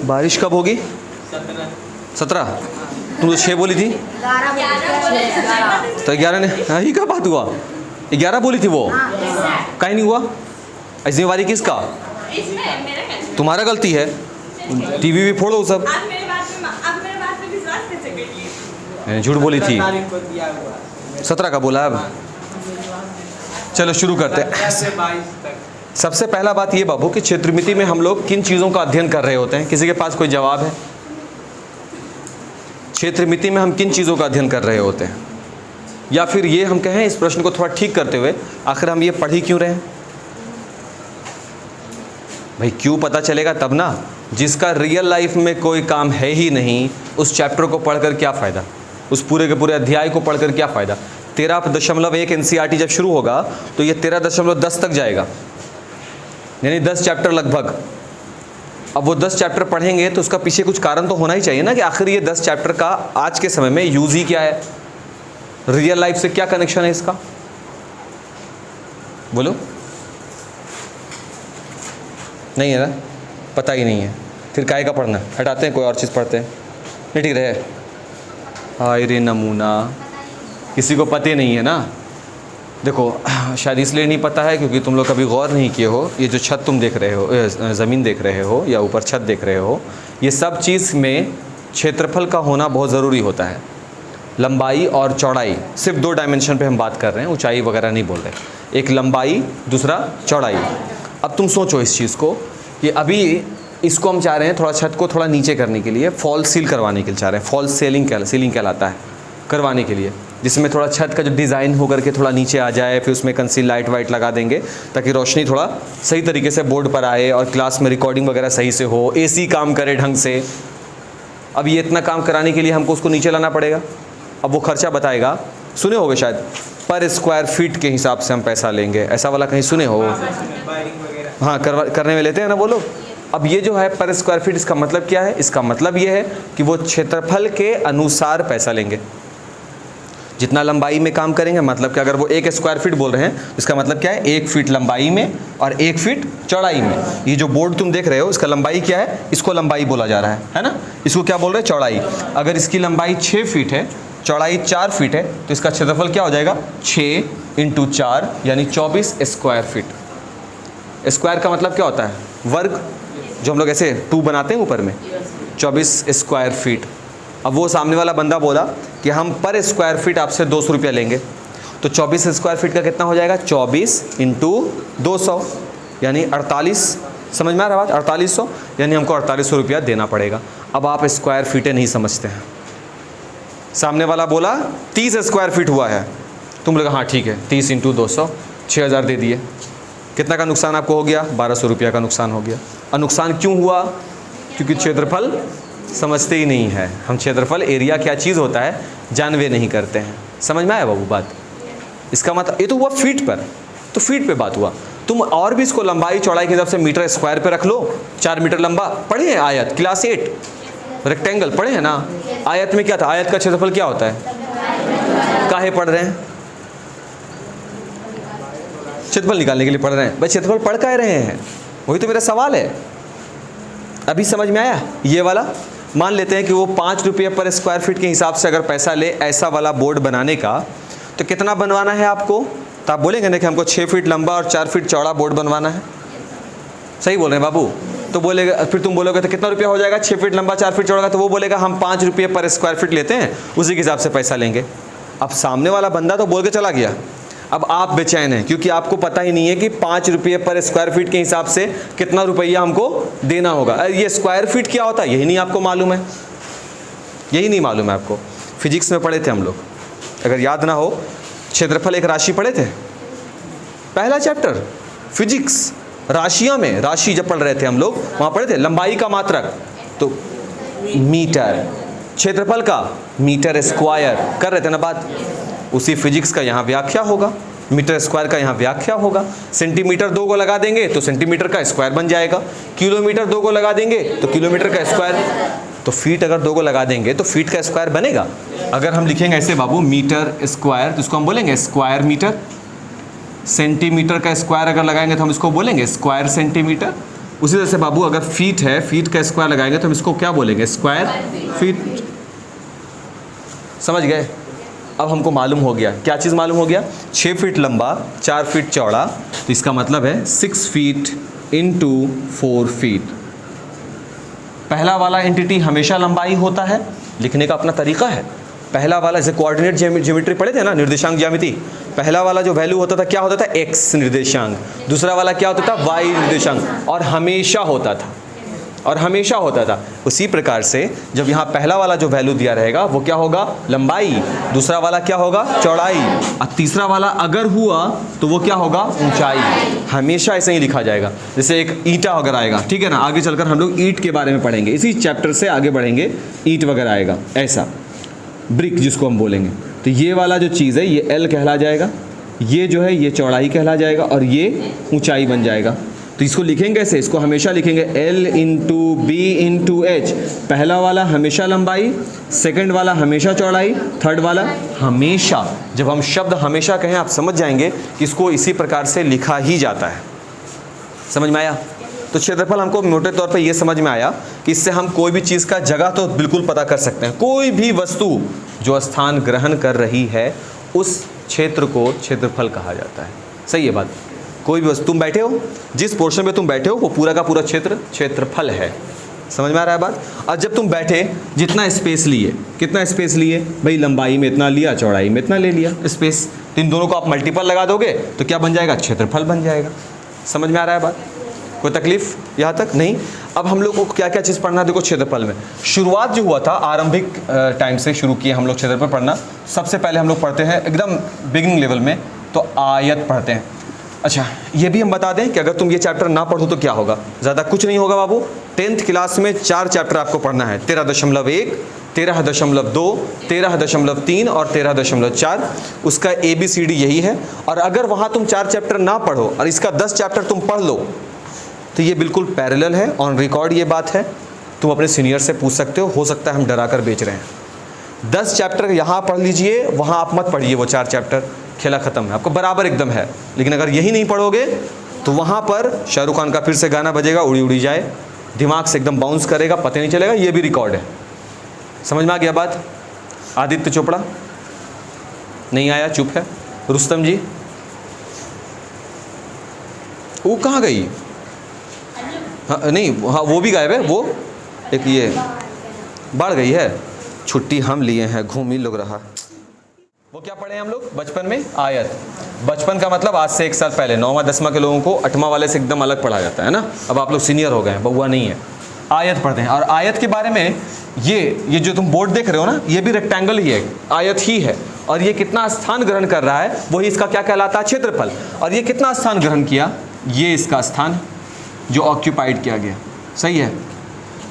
बारिश कब होगी? 17। तुम तो 6 बोली थी। तो 11 ने, हाँ ये क्या बात हुआ? 11 बोली थी वो, कहीं नहीं हुआ। जिम्मेवारी किसका? तुम्हारा गलती है। टीवी भी फोड़ो सब। झूठ बोली थी। 17 का बोला। अब चलो शुरू करते हैं। सबसे पहला बात ये बाबू कि क्षेत्रमिति में हम लोग किन चीज़ों का अध्ययन कर रहे होते हैं? किसी के पास कोई जवाब है? क्षेत्रमिति में हम किन चीज़ों का अध्ययन कर रहे होते हैं? या फिर ये हम कहें इस प्रश्न को थोड़ा ठीक करते हुए, आखिर हम ये पढ़ ही क्यों रहे हैं? भाई क्यों पता चलेगा तब ना। जिसका रियल लाइफ में कोई काम है ही नहीं, उस चैप्टर को पढ़कर क्या फ़ायदा? उस पूरे के पूरे अध्याय को पढ़कर क्या फ़ायदा? 13.1 NCERT जब शुरू होगा तो ये 13.10 तक जाएगा, यानी 10 चैप्टर लगभग। अब वो 10 चैप्टर पढ़ेंगे तो उसका पीछे कुछ कारण तो होना ही चाहिए ना, कि आखिर ये 10 चैप्टर का आज के समय में यूज़ ही क्या है, रियल लाइफ से क्या कनेक्शन है इसका? बोलो। नहीं है ना, पता ही नहीं है, फिर काहे का पढ़ना? हटाते हैं, कोई और चीज़ पढ़ते हैं। नहीं ठीक रहे। हाय रे नमूना, किसी को पता नहीं है ना। देखो शायद इसलिए नहीं पता है क्योंकि तुम लोग कभी गौर नहीं किए हो। ये जो छत तुम देख रहे हो, ज़मीन देख रहे हो या ऊपर छत देख रहे हो, ये सब चीज़ में क्षेत्रफल का होना बहुत ज़रूरी होता है। लंबाई और चौड़ाई, सिर्फ 2 डायमेंशन पे हम बात कर रहे हैं, ऊंचाई वगैरह नहीं बोल रहे। एक लंबाई, दूसरा चौड़ाई। अब तुम सोचो इस चीज़ को कि अभी इसको हम चाह रहे हैं थोड़ा छत को थोड़ा नीचे करने के लिए, फॉल सील करवाने के लिए चाह रहे हैं। फॉल सीलिंग कहलाता है, करवाने के लिए, जिसमें थोड़ा छत का जो डिज़ाइन होकर के थोड़ा नीचे आ जाए, फिर उसमें कंसील लाइट वाइट लगा देंगे ताकि रोशनी थोड़ा सही तरीके से बोर्ड पर आए और क्लास में रिकॉर्डिंग वगैरह सही से हो, AC काम करे ढंग से। अब ये इतना काम कराने के लिए हमको उसको नीचे लाना पड़ेगा। अब वो खर्चा बताएगा, सुने होगे शायद, पर स्क्वायर फीट के हिसाब से हम पैसा लेंगे, ऐसा वाला कहीं सुने हो? हाँ, करने में लेते हैं ना वो लोग। अब ये जो है पर स्क्वायर फीट, इसका मतलब क्या है? इसका मतलब ये है कि वो क्षेत्रफल के अनुसार पैसा लेंगे। जितना लंबाई में काम करेंगे, मतलब कि अगर वो 1 स्क्वायर फीट बोल रहे हैं, इसका मतलब क्या है? 1 फीट लंबाई में और 1 फीट चौड़ाई में। ये जो बोर्ड तुम देख रहे हो, इसका लंबाई क्या है? इसको लंबाई बोला जा रहा है ना? इसको क्या बोल रहे हैं? चौड़ाई। अगर इसकी लंबाई 6 फीट है, चौड़ाई 4 फीट है, तो इसका क्षेत्रफल क्या हो जाएगा? 6 × 4 यानी 24 स्क्वायर फीट। स्क्वायर का मतलब क्या होता है? वर्ग, जो हम लोग ऐसे 2 बनाते हैं ऊपर में, 24 स्क्वायर फीट। अब वो सामने वाला बंदा बोला कि हम पर स्क्वायर फीट आपसे 200 रुपया लेंगे, तो 24 स्क्वायर फीट का कितना हो जाएगा? 24 × 200 यानी 48। समझ में आ रहा बात? 4800 यानी हमको 4800 रुपया देना पड़ेगा। अब आप स्क्वायर फीटें नहीं समझते हैं। सामने वाला बोला 30 स्क्वायर फीट हुआ है, तुम लोग हाँ ठीक है, 30 × 200 6000 दे दिए। कितना का नुकसान आपको हो गया? 1200 रुपया का नुकसान हो गया। और नुकसान क्यों हुआ? क्योंकि क्षेत्रफल समझते ही नहीं है। हम क्षेत्रफल, एरिया क्या चीज़ होता है जानवे नहीं करते हैं। समझ में आया बाबू बात? इसका मतलब ये तो हुआ फीट पर, तो फीट पे बात हुआ। तुम और भी इसको लंबाई चौड़ाई के हिसाब से मीटर स्क्वायर पे रख लो। 4 मीटर लंबा पढ़े हैं आयत, क्लास 8 रेक्टेंगल पढ़े हैं ना? आयत में क्या था? आयत का क्षेत्रफल क्या होता है? काहे पढ़ रहे हैं? क्षेत्रफल निकालने के लिए पढ़ रहे हैं। भाई क्षेत्रफल पढ़ काहे रहे हैं? वही तो मेरा सवाल है। अभी समझ में आया? ये वाला मान लेते हैं कि वो 5 रुपये पर स्क्वायर फीट के हिसाब से अगर पैसा ले ऐसा वाला बोर्ड बनाने का, तो कितना बनवाना है आपको? तो आप बोलेंगे ना कि हमको 6 फीट लंबा और 4 फीट चौड़ा बोर्ड बनवाना है। सही बोल रहे हैं बाबू? तो बोलेगा, फिर तुम बोलोगे तो कितना रुपया हो जाएगा? 6 फीट लंबा 4 फीट चौड़ा का। तो वो बोलेगा हम 5 रुपये पर स्क्वायर फीट लेते हैं, उसी के हिसाब से पैसा लेंगे। अब सामने वाला बंदा तो बोल के चला गया, अब आप बेचैन हैं क्योंकि आपको पता ही नहीं है कि 5 रुपये पर स्क्वायर फीट के हिसाब से कितना रुपया हमको देना होगा। ये स्क्वायर फीट क्या होता है यही नहीं आपको मालूम है? यही नहीं मालूम है आपको? फिजिक्स में पढ़े थे हम लोग, अगर याद ना हो, क्षेत्रफल एक राशि पढ़े थे, पहला चैप्टर फिजिक्स, राशियों में, राशि जब पढ़ रहे थे हम लोग वहाँ पढ़े थे लंबाई का मात्रक तो मीटर, क्षेत्रफल का मीटर स्क्वायर, कर रहे थे ना बात? उसी फिजिक्स का यहाँ व्याख्या होगा, मीटर स्क्वायर का यहाँ व्याख्या होगा। सेंटीमीटर 2 को लगा देंगे तो सेंटीमीटर का स्क्वायर बन जाएगा, किलोमीटर 2 को लगा देंगे तो किलोमीटर का स्क्वायर, तो फीट अगर 2 को लगा देंगे तो फीट का स्क्वायर बनेगा। अगर हम लिखेंगे ऐसे बाबू मीटर स्क्वायर तो इसको हम बोलेंगे स्क्वायर मीटर। सेंटीमीटर का स्क्वायर अगर लगाएंगे तो हम इसको बोलेंगे स्क्वायर सेंटीमीटर। उसी तरह से बाबू अगर फीट है, फीट का स्क्वायर लगाएंगे तो हम इसको क्या बोलेंगे, स्क्वायर फीट। समझ गए? अब हमको मालूम हो गया, क्या चीज़ मालूम हो गया, 6 फीट लंबा 4 फीट चौड़ा, तो इसका मतलब है 6 फीट इंटू 4 फीट। पहला वाला एंटिटी हमेशा लंबाई होता है, लिखने का अपना तरीका है। पहला वाला जैसे कोऑर्डिनेट ज्योमेट्री पढ़े थे ना, निर्देशांक ज्यामिति, पहला वाला जो वैल्यू होता था क्या होता था, एक्स निर्देशांक, दूसरा वाला क्या होता था, वाई निर्देशांक, और हमेशा होता था, और हमेशा होता था। उसी प्रकार से जब यहाँ पहला वाला जो वैल्यू दिया रहेगा वो क्या होगा, लंबाई, दूसरा वाला क्या होगा, चौड़ाई, और तीसरा वाला अगर हुआ तो वो क्या होगा, ऊंचाई। हमेशा ऐसे ही लिखा जाएगा। जैसे एक ईंटा वगैरह आएगा, ठीक है ना, आगे चलकर हम लोग ईंट के बारे में पढ़ेंगे, इसी चैप्टर से आगे बढ़ेंगे, ईंट वगैरह आएगा, ऐसा ब्रिक जिसको हम बोलेंगे। तो ये वाला जो चीज़ है ये एल कहला जाएगा, ये जो है ये चौड़ाई कहला जाएगा, और ये ऊंचाई बन जाएगा। तो इसको लिखेंगे ऐसे, इसको हमेशा लिखेंगे L into B into H. पहला वाला हमेशा लंबाई, सेकंड वाला हमेशा चौड़ाई, थर्ड वाला हमेशा। जब हम शब्द हमेशा कहें आप समझ जाएंगे कि इसको इसी प्रकार से लिखा ही जाता है। समझ में आया? तो क्षेत्रफल हमको मोटे तौर पे ये समझ में आया कि इससे हम कोई भी चीज़ का जगह तो बिल्कुल पता कर सकते हैं। कोई भी वस्तु जो स्थान ग्रहण कर रही है उस क्षेत्र को क्षेत्रफल कहा जाता है। सही है बात? कोई भी वस्तु, तुम बैठे हो, जिस पोर्शन में तुम बैठे हो वो पूरा का पूरा क्षेत्र क्षेत्रफल है। समझ में आ रहा है बात? और जब तुम बैठे, जितना स्पेस लिए, कितना स्पेस लिए भाई, लंबाई में इतना लिया, चौड़ाई में इतना ले लिया स्पेस, तो इन दोनों को आप मल्टीपल लगा दोगे तो क्या बन जाएगा, क्षेत्रफल बन जाएगा। समझ में आ रहा है बात? कोई तकलीफ यहाँ तक नहीं? अब हम लोग को क्या क्या चीज़ पढ़ना है, देखो क्षेत्रफल में शुरुआत जो हुआ था, आरंभिक टाइम से शुरू किए हम लोग क्षेत्रफल पढ़ना। सबसे पहले हम लोग पढ़ते हैं एकदम बिगिनिंग लेवल में तो आयत पढ़ते हैं। अच्छा, ये भी हम बता दें कि अगर तुम ये चैप्टर ना पढ़ो तो क्या होगा, ज़्यादा कुछ नहीं होगा बाबू। 10th क्लास में 4 चैप्टर आपको पढ़ना है, 13.1, 13.2, 13.3 और 13.4। उसका ABCD यही है। और अगर वहाँ तुम 4 चैप्टर ना पढ़ो और इसका 10 चैप्टर तुम पढ़ लो तो ये बिल्कुल पैरेलल है, ऑन रिकॉर्ड ये बात है। तुम अपने सीनियर से पूछ सकते हो सकता है हम डरा कर बेच रहे हैं। 10 चैप्टर यहाँ पढ़ लीजिए, वहाँ आप मत पढ़िए वो 4 चैप्टर, खेला ख़त्म है, आपको बराबर एकदम है। लेकिन अगर यही नहीं पढ़ोगे तो वहाँ पर शाहरुख खान का फिर से गाना बजेगा, उड़ी उड़ी जाए, दिमाग से एकदम बाउंस करेगा, पता नहीं चलेगा, ये भी रिकॉर्ड है। समझ में आ गया बात? आदित्य चोपड़ा नहीं आया, चुप है। रुस्तम जी, वो कहाँ गई? हाँ नहीं, हाँ वो भी गायब है, वो एक ये बढ़ गई है, छुट्टी हम लिए हैं, घूम ही लोग रहा। वो क्या पढ़े हम लोग बचपन में? आयत। बचपन का मतलब आज से 1 साल पहले 9वां 10वां के लोगों को 8वां वाले से एकदम अलग पढ़ा जाता है ना। अब आप लोग सीनियर हो गए हैं, बउआ नहीं है। आयत पढ़ते हैं, और आयत के बारे में ये जो तुम बोर्ड देख रहे हो ना, ये भी रेक्टेंगल ही है, आयत ही है। और ये कितना स्थान ग्रहण कर रहा है वही इसका क्या कहलाता है, क्षेत्रफल। और ये कितना स्थान ग्रहण किया, ये इसका स्थान जो ऑक्यूपाइड किया गया। सही है?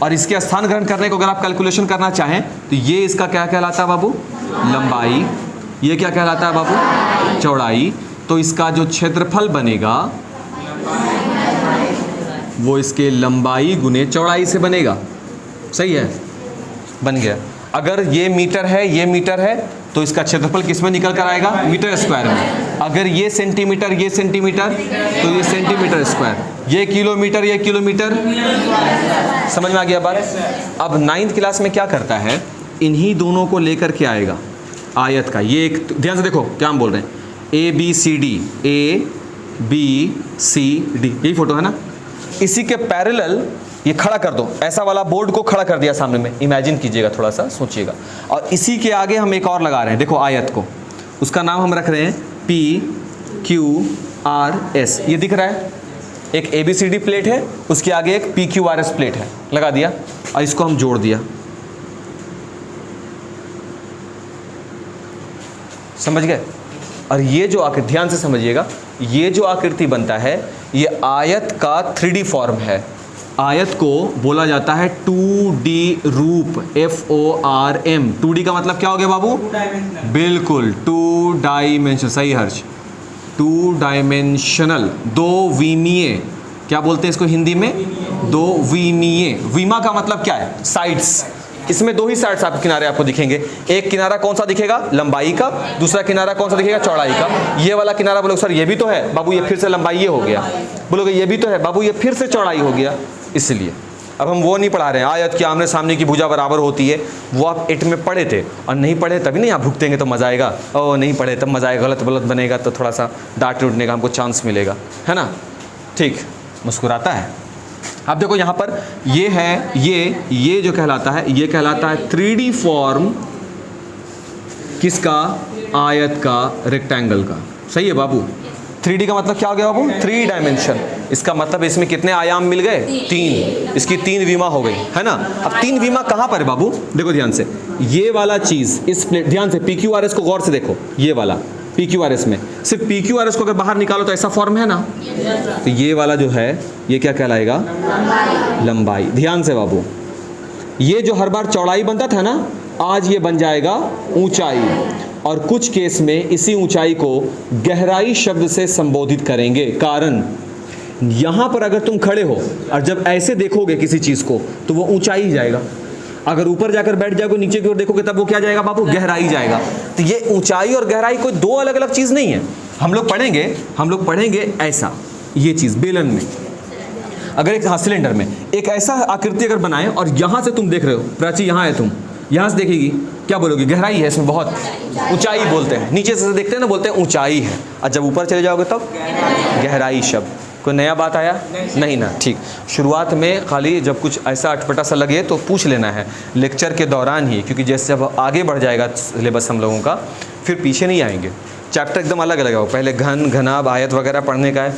और इसके स्थान ग्रहण करने को अगर आप कैलकुलेशन करना चाहें तो ये इसका क्या कहलाता है बाबू, लंबाई। ये क्या कहलाता है बाबू, चौड़ाई। तो इसका जो क्षेत्रफल बनेगा वो इसके लंबाई गुने चौड़ाई से बनेगा। सही है? बन गया। अगर ये मीटर है, ये मीटर है, तो इसका क्षेत्रफल किस में निकल कर आएगा, मीटर स्क्वायर में। अगर ये सेंटीमीटर, ये सेंटीमीटर, तो ये सेंटीमीटर स्क्वायर। ये किलोमीटर, ये किलोमीटर। समझ में आ गया बात? अब 9th क्लास में क्या करता है, इन्हीं दोनों को लेकर के आएगा आयत का। ये एक, ध्यान से देखो क्या हम बोल रहे हैं, ABCD, ABCD, यही फोटो है ना। इसी के पैरेलल ये खड़ा कर दो, ऐसा वाला बोर्ड को खड़ा कर दिया सामने में, इमेजिन कीजिएगा, थोड़ा सा सोचिएगा। और इसी के आगे हम एक और लगा रहे हैं, देखो आयत को, उसका नाम हम रख रहे हैं PQRS। ये दिख रहा है, एक ABCD प्लेट है, उसके आगे एक PQRS प्लेट है, लगा दिया, और इसको हम जोड़ दिया। समझ गए? और ये जो आकृति, ध्यान से समझिएगा, ये जो आकृति बनता है ये आयत का 3D फॉर्म है। आयत को बोला जाता है 2D रूप, FORM। 2D का मतलब क्या हो गया बाबू? बिल्कुल, 2 डायमेंशन। सही हर्ष, 2 डायमेंशनल, 2 विमीय। क्या बोलते हैं इसको हिंदी में? 2 विमीय। विमा का मतलब क्या है? साइड्स। इसमें दो ही साइड्स आपके किनारे आपको दिखेंगे। एक किनारा कौन सा दिखेगा? लंबाई का। दूसरा किनारा कौन सा दिखेगा? चौड़ाई का। ये वाला किनारा बोलोगे सर ये भी तो है बाबू, ये फिर से लंबाई ये हो गया। बोलोगे ये भी तो है बाबू, ये फिर से चौड़ाई हो गया। इसलिए अब हम वो नहीं पढ़ा रहे हैं आयत की आमने सामने की भुजा बराबर होती है, वो आप 8 में पढ़े थे और नहीं पढ़े तभी नहीं आप भुगतेंगे तो मज़ा आएगा, और नहीं पढ़े तब मज़ा आएगा, गलत गलत बनेगा तो थोड़ा सा डांट उठने का हमको चांस मिलेगा, है ना। ठीक, मुस्कुराता है। अब देखो यहाँ पर ये है, ये जो कहलाता है, ये कहलाता है 3D फॉर्म किसका? आयत का, रेक्टेंगल का। सही है बाबू। 3D का मतलब क्या हो गया बाबू? 3 डायमेंशन। इसका मतलब इसमें कितने आयाम मिल गए? 3। इसकी 3 विमा हो गई, है ना। अब 3 विमा कहाँ पर है बाबू? देखो ध्यान से, ये वाला चीज इस प्लेट, ध्यान से PQRS को गौर से देखो, ये वाला PQRS में सिर्फ PQRS को अगर बाहर निकालो तो ऐसा फॉर्म है ना, तो ये वाला जो है ये क्या कहलाएगा? लंबाई। ध्यान से बाबू, ये जो हर बार चौड़ाई बनता था ना, आज ये बन जाएगा ऊंचाई, और कुछ केस में इसी ऊंचाई को गहराई शब्द से संबोधित करेंगे। कारण यहां पर अगर तुम खड़े हो और जब ऐसे देखोगे किसी चीज को तो वो ऊंचाई ही जाएगा, अगर ऊपर जाकर बैठ जाओगे नीचे की ओर देखोगे तब वो क्या जाएगा बाबू? गहराई जाएगा। तो ये ऊंचाई और गहराई कोई दो अलग अलग चीज नहीं है। हम लोग पढ़ेंगे ऐसा, ये चीज बेलन में अगर एक सिलेंडर में एक ऐसा आकृति अगर बनाए और यहां से तुम देख रहे हो, प्राची यहां है, तुम यहां से देखेगी, क्या बोलोगे? गहराई है इसमें बहुत, ऊंचाई बोलते हैं। नीचे से देखते हैं ना, बोलते हैं ऊंचाई है, और जब ऊपर चले जाओगे तब गहराई शब्द। कोई नया बात आया? नहीं ना। ठीक, शुरुआत में खाली जब कुछ ऐसा अटपटा सा लगे तो पूछ लेना है लेक्चर के दौरान ही, क्योंकि जैसे जब आगे बढ़ जाएगा सिलेबस हम लोगों का फिर पीछे नहीं आएंगे। चैप्टर एकदम अलग अलग है, पहले घन, घनाभ, आयत वगैरह पढ़ने का है,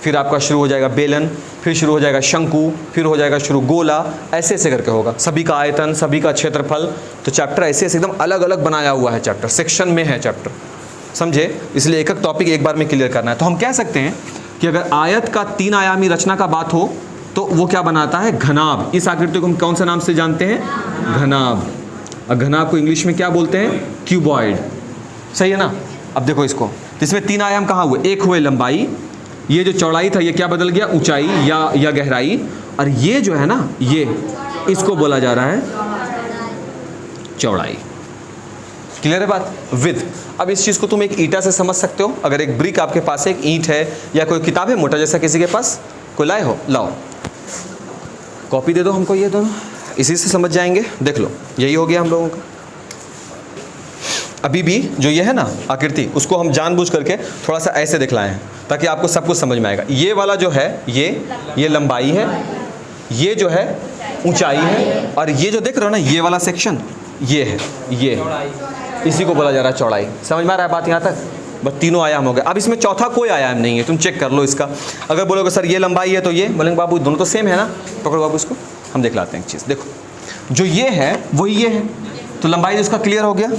फिर आपका शुरू हो जाएगा बेलन, फिर शुरू हो जाएगा शंकु, फिर हो जाएगा शुरू गोला, ऐसे ऐसे करके होगा। सभी का आयतन, सभी का क्षेत्रफल, तो चैप्टर ऐसे ऐसे एकदम अलग अलग बनाया हुआ है, चैप्टर सेक्शन में है चैप्टर, समझे। इसलिए एक एक टॉपिक एक बार में क्लियर करना है। तो हम कह सकते हैं कि अगर आयत का 3 आयामी रचना का बात हो तो वो क्या बनाता है? घनाभ। इस आकृति को हम कौन सा नाम से जानते हैं? घनाभ। और घनाभ को इंग्लिश में क्या बोलते हैं? क्यूबॉइड। सही है ना। अब देखो इसको, तो इसमें 3 आयाम कहाँ हुए? एक हुए लंबाई, ये जो चौड़ाई था ये क्या बदल गया? ऊंचाई या गहराई, और ये जो है ना, ये इसको बोला जा रहा है चौड़ाई। क्लियर है बात? विद। अब इस चीज़ को तुम एक ईंटा से समझ सकते हो। अगर एक ब्रिक आपके पास एक ईंट है, या कोई किताब है मोटा जैसा किसी के पास, कोई लाए हो, लाओ कॉपी दे दो हमको, ये दोनों इसी से समझ जाएंगे। देख लो, यही हो गया हम लोगों का। अभी भी जो ये है ना आकृति, उसको हम जानबूझ करके थोड़ा सा ऐसे दिखलाए हैं ताकि आपको सब कुछ समझ में आएगा। ये वाला जो है ये लंबाई है, ये जो है ऊंचाई है, और ये जो देख रहे हो ना ये वाला सेक्शन ये है, ये इसी को बोला जा रहा है चौड़ाई। समझ में आ रहा है बात यहाँ तक? बस 3 आयाम हो गए। अब इसमें चौथा कोई आयाम नहीं है, तुम चेक कर लो इसका। अगर बोलोगे सर ये लंबाई है तो ये, बोलेंगे बाबू दोनों तो सेम है ना। पकड़ो बाबू इसको, हम दिखलाते हैं एक चीज़। देखो जो ये है वही ये है, तो लंबाई इसका क्लियर हो गया,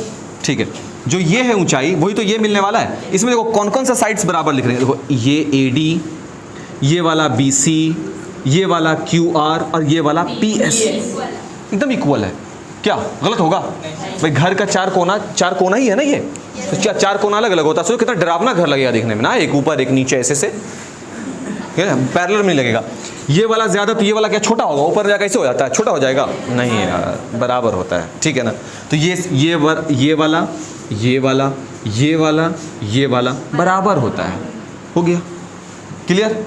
ठीक है। जो ये है ऊंचाई वही तो ये मिलने वाला है। इसमें देखो कौन कौन सा साइड्स बराबर लिख रहे हैं। देखो ये AD, ये वाला BC, ये वाला QR और ये वाला PS एकदम इक्वल है। क्या गलत होगा भाई? घर का 4 कोना ही है ना ये, तो क्या 4 कोना अलग अलग होता है? सोचो कितना डरावना घर लगेगा देखने में ना, एक ऊपर एक नीचे ऐसे से, पैरेलल में नहीं लगेगा। ये वाला ज़्यादा, तो ये वाला क्या छोटा होगा? ऊपर जाकर कैसे हो जाता है? छोटा हो जाएगा? नहीं यार, बराबर होता है, ठीक है ना। तो ये वाला ये वाला बराबर होता है। हो गया क्लियर?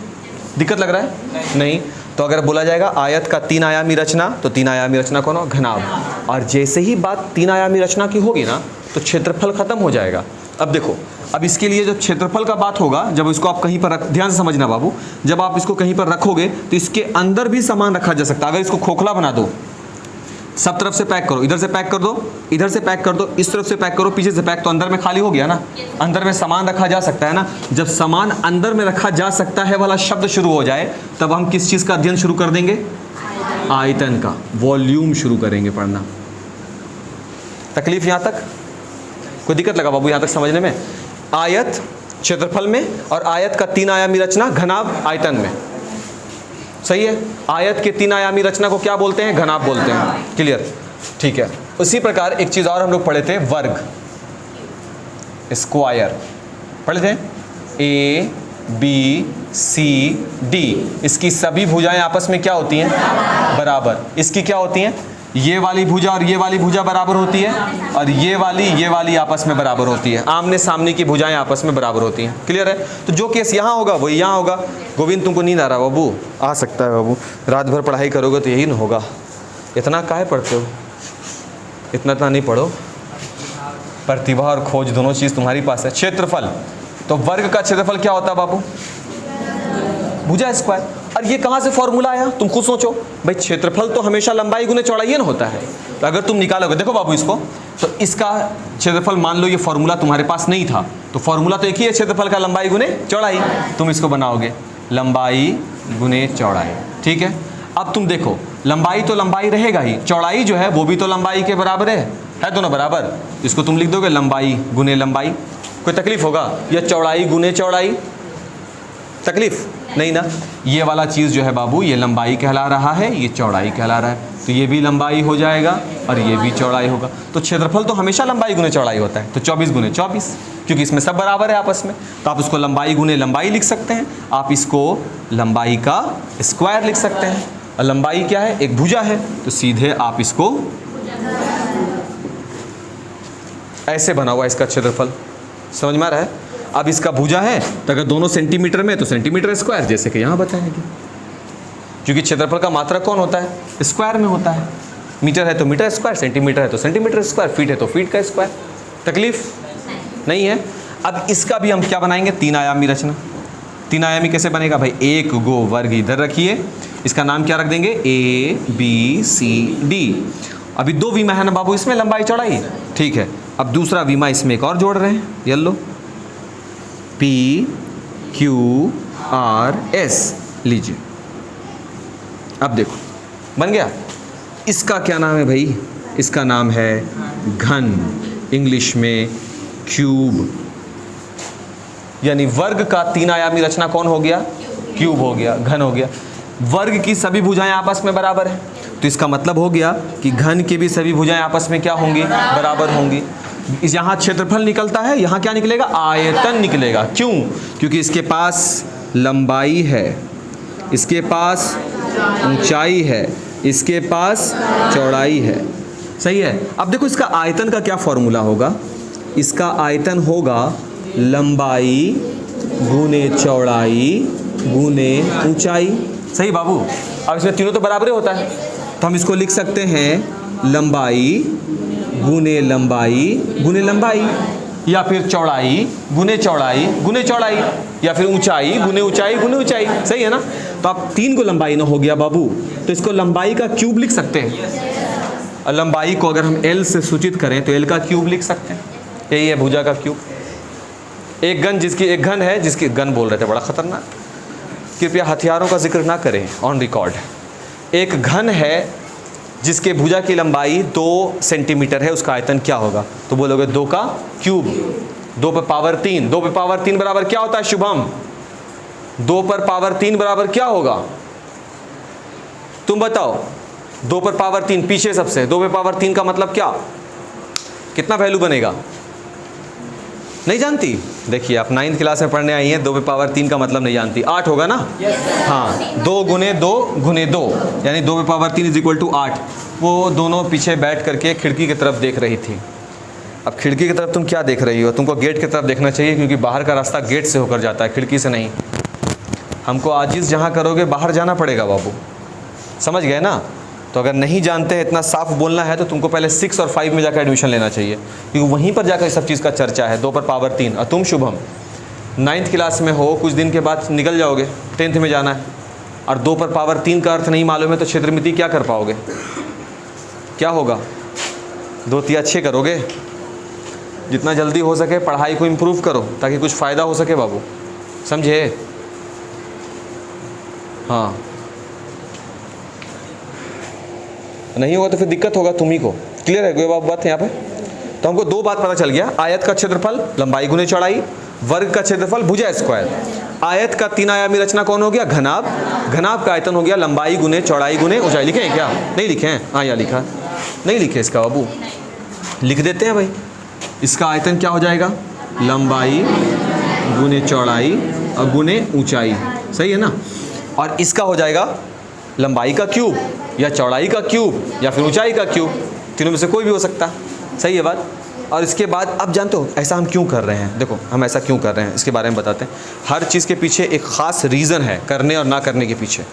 दिक्कत लग रहा है? नहीं। तो अगर बोला जाएगा आयत का 3 आयामी रचना, तो 3 आयामी रचना कौन हो? घनाभ। और जैसे ही बात 3 आयामी रचना की होगी ना, तो क्षेत्रफल खत्म हो जाएगा। अब देखो, अब इसके लिए जब क्षेत्रफल का बात होगा, जब इसको आप कहीं पर ध्यान से समझना बाबू, जब आप इसको कहीं पर रखोगे तो इसके अंदर भी सामान रखा जा सकता है। अगर इसको खोखला बना दो, सब तरफ से पैक करो, इधर से पैक कर दो, इधर से पैक कर दो, इस तरफ से पैक करो, पीछे से पैक, तो अंदर में खाली हो गया ना। अंदर में सामान रखा जा सकता है ना। जब सामान अंदर में रखा जा सकता है वाला शब्द शुरू हो जाए, तब हम किस चीज़ का अध्ययन शुरू कर देंगे? आयतन का, वॉल्यूम शुरू करेंगे पढ़ना। तकलीफ यहाँ तक? कोई दिक्कत लगा बाबू यहाँ तक समझने में? आयत क्षेत्रफल में, और आयत का 3 आयामी रचना घनाभ आयतन में। सही है। आयत के 3 आयामी रचना को क्या बोलते हैं? घनाभ बोलते हैं। क्लियर? ठीक है। उसी प्रकार एक चीज़ और हम लोग पढ़े थे, वर्ग, स्क्वायर पढ़े थे। ABCD, इसकी सभी भुजाएं आपस में क्या होती हैं? बराबर। इसकी क्या होती हैं? ये वाली भुजा और ये वाली भुजा बराबर होती है, और ये वाली आपस में बराबर होती है। आमने सामने की भुजाएं आपस में बराबर होती हैं। क्लियर है? तो जो केस यहाँ होगा वही यहाँ होगा। गोविंद तुमको नींद आ रहा बाबू? आ सकता है बाबू, रात भर पढ़ाई करोगे तो यही ना होगा। इतना काहे पढ़ते हो? इतना नहीं पढ़ो। प्रतिभा और खोज दोनों चीज़ तुम्हारी पास है। क्षेत्रफल, तो वर्ग का क्षेत्रफल क्या होता है बाबू? भुजा स्क्वायर। और ये कहाँ से फॉर्मूला आया? तुम खुद सोचो भाई, क्षेत्रफल तो हमेशा लंबाई गुने चौड़ाई ना होता है। तो अगर तुम निकालोगे, देखो बाबू इसको, तो इसका क्षेत्रफल मान लो ये फॉर्मूला तुम्हारे पास नहीं था, तो फॉर्मूला तो एक ही है, क्षेत्रफल का लंबाई गुने चौड़ाई। तुम इसको बनाओगे लंबाई गुने चौड़ाई। ठीक है, अब तुम देखो लंबाई तो लंबाई रहेगा ही, चौड़ाई जो है वो भी तो लंबाई के बराबर है दोनों बराबर। इसको तुम लिख दोगे लंबाई गुने लंबाई। कोई तकलीफ होगा? या चौड़ाई गुने चौड़ाई, तकलीफ नहीं ना। ये वाला चीज़ जो है बाबू, ये लंबाई कहला रहा है, ये चौड़ाई कहला रहा है, तो ये भी लंबाई हो जाएगा और ये भी चौड़ाई होगा। तो क्षेत्रफल तो हमेशा लंबाई गुने चौड़ाई होता है, तो 24 गुने 24, क्योंकि इसमें सब बराबर है आपस में। तो आप उसको लंबाई गुने लंबाई लिख सकते हैं, आप इसको लंबाई का स्क्वायर लिख सकते हैं। और लंबाई क्या है? एक भुजा है, तो सीधे आप इसको ऐसे बना हुआ इसका क्षेत्रफल, समझ में आ रहा है? अब इसका भुजा है, तो अगर दोनों सेंटीमीटर में तो सेंटीमीटर स्क्वायर, जैसे कि यहाँ बताएंगे, क्योंकि क्षेत्रफल का मात्रक कौन होता है? स्क्वायर में होता है। मीटर है तो मीटर स्क्वायर, सेंटीमीटर है तो सेंटीमीटर स्क्वायर, फीट है तो फीट का स्क्वायर। तकलीफ नहीं है। अब इसका भी हम क्या बनाएंगे? 3 आयामी रचना। 3 आयामी कैसे बनेगा भाई? एक गो वर्ग इधर रखिए, इसका नाम क्या रख देंगे? ABCD। अभी 2 विमा है ना बाबू इसमें, लंबाई चौड़ाई, ठीक है। अब दूसरा विमा इसमें एक और जोड़ रहे हैं, ये लो, PQRS लीजिए। अब देखो बन गया। इसका क्या नाम है भाई? इसका नाम है घन, इंग्लिश में क्यूब। यानी वर्ग का 3 आयामी रचना कौन हो गया? क्यूब हो गया, घन हो गया। वर्ग की सभी भुजाएं आपस में बराबर है, तो इसका मतलब हो गया कि घन की भी सभी भुजाएं आपस में क्या होंगी? बराबर होंगी। यहाँ क्षेत्रफल निकलता है, यहाँ क्या निकलेगा? आयतन निकलेगा। क्यों? क्योंकि इसके पास लंबाई है, इसके पास ऊंचाई है, इसके पास चौड़ाई है। सही है। अब देखो इसका आयतन का क्या फॉर्मूला होगा? इसका आयतन होगा लंबाई गुने चौड़ाई गुने ऊंचाई। सही बाबू। अब इसमें तीनों तो बराबर होता है, तो हम इसको लिख सकते हैं लंबाई गुने लंबाई, या फिर चौड़ाई गुने चौड़ाई, या फिर ऊंचाई गुने ऊंचाई। सही है ना? तो आप 3 को लंबाई ना हो गया बाबू, तो इसको लंबाई का क्यूब लिख सकते हैं। और लंबाई को अगर हम L से सूचित करें तो L का क्यूब लिख सकते हैं। यही है भुजा का क्यूब। एक घन है जिसकी गन बोल रहे थे, बड़ा खतरनाक, कृपया हथियारों का जिक्र ना करें ऑन रिकॉर्ड। एक घन है जिसके भुजा की लंबाई 2 सेंटीमीटर है, उसका आयतन क्या होगा? तो बोलोगे 2 का क्यूब, 2 पर पावर 3। 2 पर पावर 3 बराबर क्या होता है शुभम? 2 पर पावर 3 बराबर क्या होगा? तुम बताओ। 2 पर पावर 3 पीछे सबसे, 2 पर पावर 3 का मतलब क्या? कितना वैल्यू बनेगा? नहीं जानती? देखिए आप 9th क्लास में पढ़ने आई हैं, 2 पे पावर 3 का मतलब नहीं जानती। 8 होगा ना? हाँ, 2 गुने 2 यानी 2 पे पावर 3 = 8। वो दोनों पीछे बैठ करके खिड़की की तरफ देख रही थी। अब खिड़की की तरफ तुम क्या देख रही हो? तुमको गेट की तरफ देखना चाहिए, क्योंकि बाहर का रास्ता गेट से होकर जाता है, खिड़की से नहीं। हमको आजिज़ जहाँ करोगे बाहर जाना पड़ेगा बाबू, समझ गए ना? तो अगर नहीं जानते हैं, इतना साफ बोलना है, तो तुमको पहले 6 और 5 में जाकर एडमिशन लेना चाहिए, क्योंकि वहीं पर जाकर सब चीज़ का चर्चा है। 2 पर पावर 3। और तुम शुभम 9th क्लास में हो, कुछ दिन के बाद निकल जाओगे, 10th में जाना है, और 2 पर पावर 3 का अर्थ नहीं मालूम है, तो क्षेत्रमिति क्या कर पाओगे? क्या होगा? 2 तिया 6 करोगे। जितना जल्दी हो सके पढ़ाई को इम्प्रूव करो, ताकि कुछ फ़ायदा हो सके बाबू, समझे? हाँ, नहीं होगा तो फिर दिक्कत होगा तुम्ही को। क्लियर है कोई बात है यहाँ पे? तो हमको 2 बात पता चल गया। आयत का क्षेत्रफल लंबाई गुने चौड़ाई, वर्ग का क्षेत्रफल भुजा स्क्वायर। आयत का 3 आयामी रचना कौन हो गया? घनाभ। घनाभ का आयतन हो गया लंबाई गुने चौड़ाई गुने ऊंचाई। लिखे हैं क्या? नहीं लिखे हैं? हाँ, यहाँ लिखा। नहीं लिखे इसका बाबू, लिख देते हैं भाई। इसका आयतन क्या हो जाएगा? लंबाई गुने चौड़ाई और गुने ऊंचाई। सही है ना? और इसका हो जाएगा लंबाई का क्यूब या चौड़ाई का क्यूब या फिर ऊंचाई का क्यूब, तीनों में से कोई भी हो सकता। सही है बात। और इसके बाद अब जानते हो ऐसा हम क्यों कर रहे हैं? देखो हम ऐसा क्यों कर रहे हैं इसके बारे में बताते हैं। हर चीज़ के पीछे एक ख़ास रीज़न है करने और ना करने के पीछे।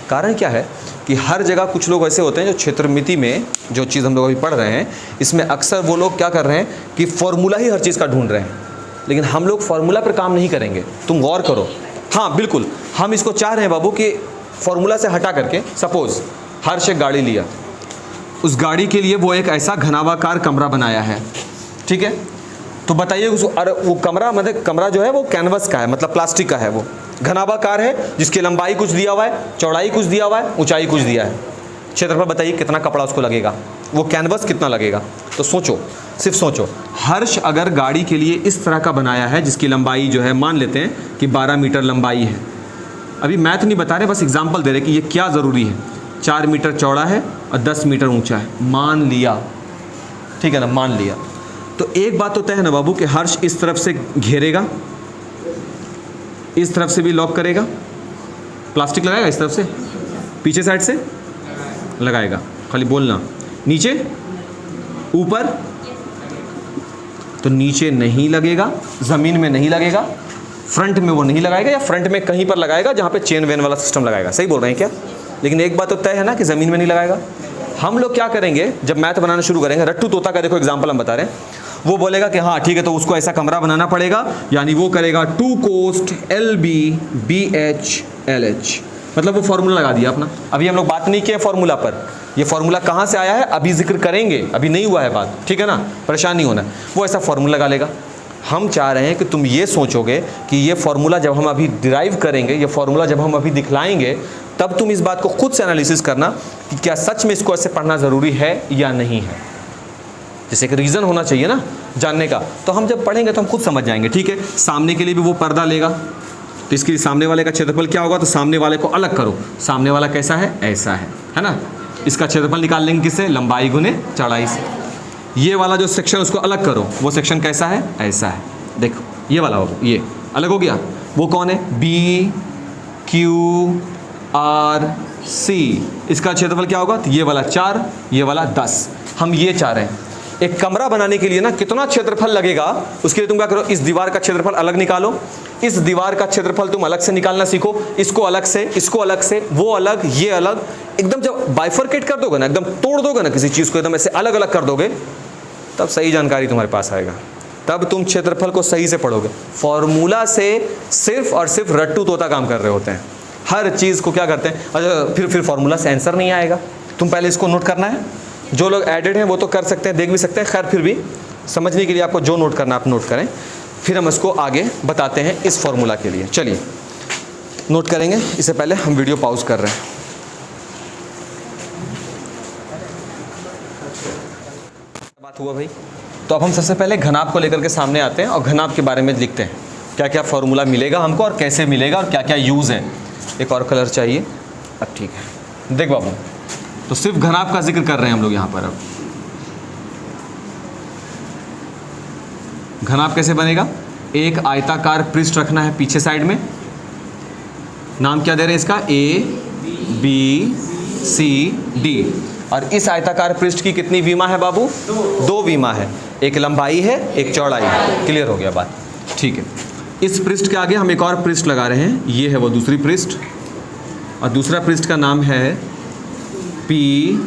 कारण क्या है कि हर जगह कुछ लोग ऐसे होते हैं जो क्षेत्रमिति में जो चीज़ हम लोग अभी पढ़ रहे हैं इसमें अक्सर वो लोग क्या कर रहे हैं कि फॉर्मूला ही हर चीज़ का ढूंढ रहे हैं, लेकिन हम लोग फॉर्मूला पर काम नहीं करेंगे। तुम गौर करो। हाँ बिल्कुल, हम इसको चाह रहे हैं बाबू कि फॉर्मूला से हटा करके, सपोज़ हर्ष एक गाड़ी लिया, उस गाड़ी के लिए वो एक ऐसा घनावाकार कमरा बनाया है, ठीक है। तो बताइए उसको, अरे वो कमरा मतलब कमरा जो है वो कैनवस का है, मतलब प्लास्टिक का है, वो घनावाकार है जिसकी लंबाई कुछ दिया हुआ है, चौड़ाई कुछ दिया हुआ है, ऊंचाई कुछ दिया है। क्षेत्रफल बताइए कितना कपड़ा उसको लगेगा, वो कैनवस कितना लगेगा। तो सोचो, सिर्फ सोचो, हर्ष अगर गाड़ी के लिए इस तरह का बनाया है जिसकी लंबाई जो है मान लेते हैं कि 12 मीटर लंबाई है। अभी मैथ नहीं बता रहे, बस एग्जाम्पल दे रहे कि ये क्या ज़रूरी है। 4 मीटर चौड़ा है और 10 मीटर ऊंचा है, मान लिया, ठीक है ना, मान लिया। तो एक बात तो तय है ना बाबू कि हर्ष इस तरफ से घेरेगा, इस तरफ से भी लॉक करेगा, प्लास्टिक लगाएगा इस तरफ से, पीछे साइड से लगाएगा, खाली बोलना। नीचे ऊपर तो नीचे नहीं लगेगा, ज़मीन में नहीं लगेगा, फ्रंट में वो नहीं लगाएगा, या फ्रंट में कहीं पर लगाएगा जहाँ पे चेन वेन वाला सिस्टम लगाएगा। सही बोल रहे हैं क्या? लेकिन एक बात तो तय है ना कि ज़मीन में नहीं लगाएगा। हम लोग क्या करेंगे जब मैथ बनाना शुरू करेंगे, रट्टू तोता का देखो एग्जाम्पल हम बता रहे हैं, वो बोलेगा कि हाँ ठीक है तो उसको ऐसा कमरा बनाना पड़ेगा, यानी वो करेगा 2 कोस्ट LB BH LH, मतलब वो फॉर्मूला लगा दिया अपना। अभी हम लोग बात नहीं किए फॉर्मूला पर, ये फॉर्मूला कहाँ से आया है अभी जिक्र करेंगे, अभी नहीं हुआ है बात, ठीक है ना, परेशान नहीं होना। वो ऐसा फॉर्मूला लगा लेगा। हम चाह रहे हैं कि तुम ये सोचोगे कि ये फॉर्मूला जब हम अभी डिराइव करेंगे, ये फॉर्मूला जब हम अभी दिखलाएंगे, तब तुम इस बात को खुद से एनालिसिस करना कि क्या सच में इसको ऐसे पढ़ना ज़रूरी है या नहीं है। जैसे कि रीज़न होना चाहिए ना जानने का, तो हम जब पढ़ेंगे तो हम खुद समझ जाएंगे। ठीक है, सामने के लिए भी वो पर्दा लेगा, तो इसके लिए सामने वाले का क्षेत्रफल क्या होगा, तो सामने वाले को अलग करो, सामने वाला कैसा है, ऐसा है ना। इसका क्षेत्रफल निकाल लेंगे किससे, लंबाई गुने चौड़ाई से। ये वाला जो सेक्शन उसको अलग करो, वो सेक्शन कैसा है, ऐसा है। देखो ये वाला हो, ये अलग हो गया, वो कौन है, BQRC। इसका क्षेत्रफल क्या होगा, तो ये वाला 4, ये वाला 10। हम ये चाह रहे हैं एक कमरा बनाने के लिए ना कितना क्षेत्रफल लगेगा, उसके लिए तुम क्या करो, इस दीवार का क्षेत्रफल अलग निकालो, इस दीवार का क्षेत्रफल तुम अलग से निकालना सीखो, इसको अलग से, इसको अलग से, वो अलग, ये अलग। एकदम जब बाइफरकेट कर दोगे ना, एकदम तोड़ दोगे ना किसी चीज़ को, एकदम ऐसे अलग अलग कर दोगे, तब सही जानकारी तुम्हारे पास आएगा, तब तुम क्षेत्रफल को सही से पढ़ोगे। फॉर्मूला से सिर्फ और सिर्फ रट्टू तोता काम कर रहे होते हैं, हर चीज़ को क्या करते हैं। अच्छा फिर फॉर्मूला से आंसर नहीं आएगा, तुम पहले इसको नोट करना है। जो लोग एडेड हैं वो तो कर सकते हैं, देख भी सकते हैं, खैर फिर भी समझने के लिए आपको जो नोट करना आप नोट करें, फिर हम इसको आगे बताते हैं इस फॉर्मूला के लिए। चलिए नोट करेंगे, इससे पहले हम वीडियो पॉज कर रहे हैं। बात हुआ भाई, तो अब हम सबसे पहले घनाभ को लेकर के सामने आते हैं और घनाभ के बारे में लिखते हैं, क्या क्या फॉर्मूला मिलेगा हमको और कैसे मिलेगा और क्या क्या यूज़ है। एक और कलर चाहिए, अब ठीक है। देख बाबू, तो सिर्फ घनाभ का जिक्र कर रहे हैं हम लोग यहाँ पर। अब घनाभ कैसे बनेगा, एक आयताकार पृष्ठ रखना है पीछे साइड में, नाम क्या दे रहे हैं इसका, ABCD। और इस आयताकार पृष्ठ की कितनी विमा है बाबू, 2 विमा है, एक लंबाई है एक चौड़ाई है। क्लियर हो गया बात, ठीक है। इस पृष्ठ के आगे हम एक और पृष्ठ लगा रहे हैं, ये है वो दूसरी पृष्ठ, और दूसरा पृष्ठ का नाम है PQRS।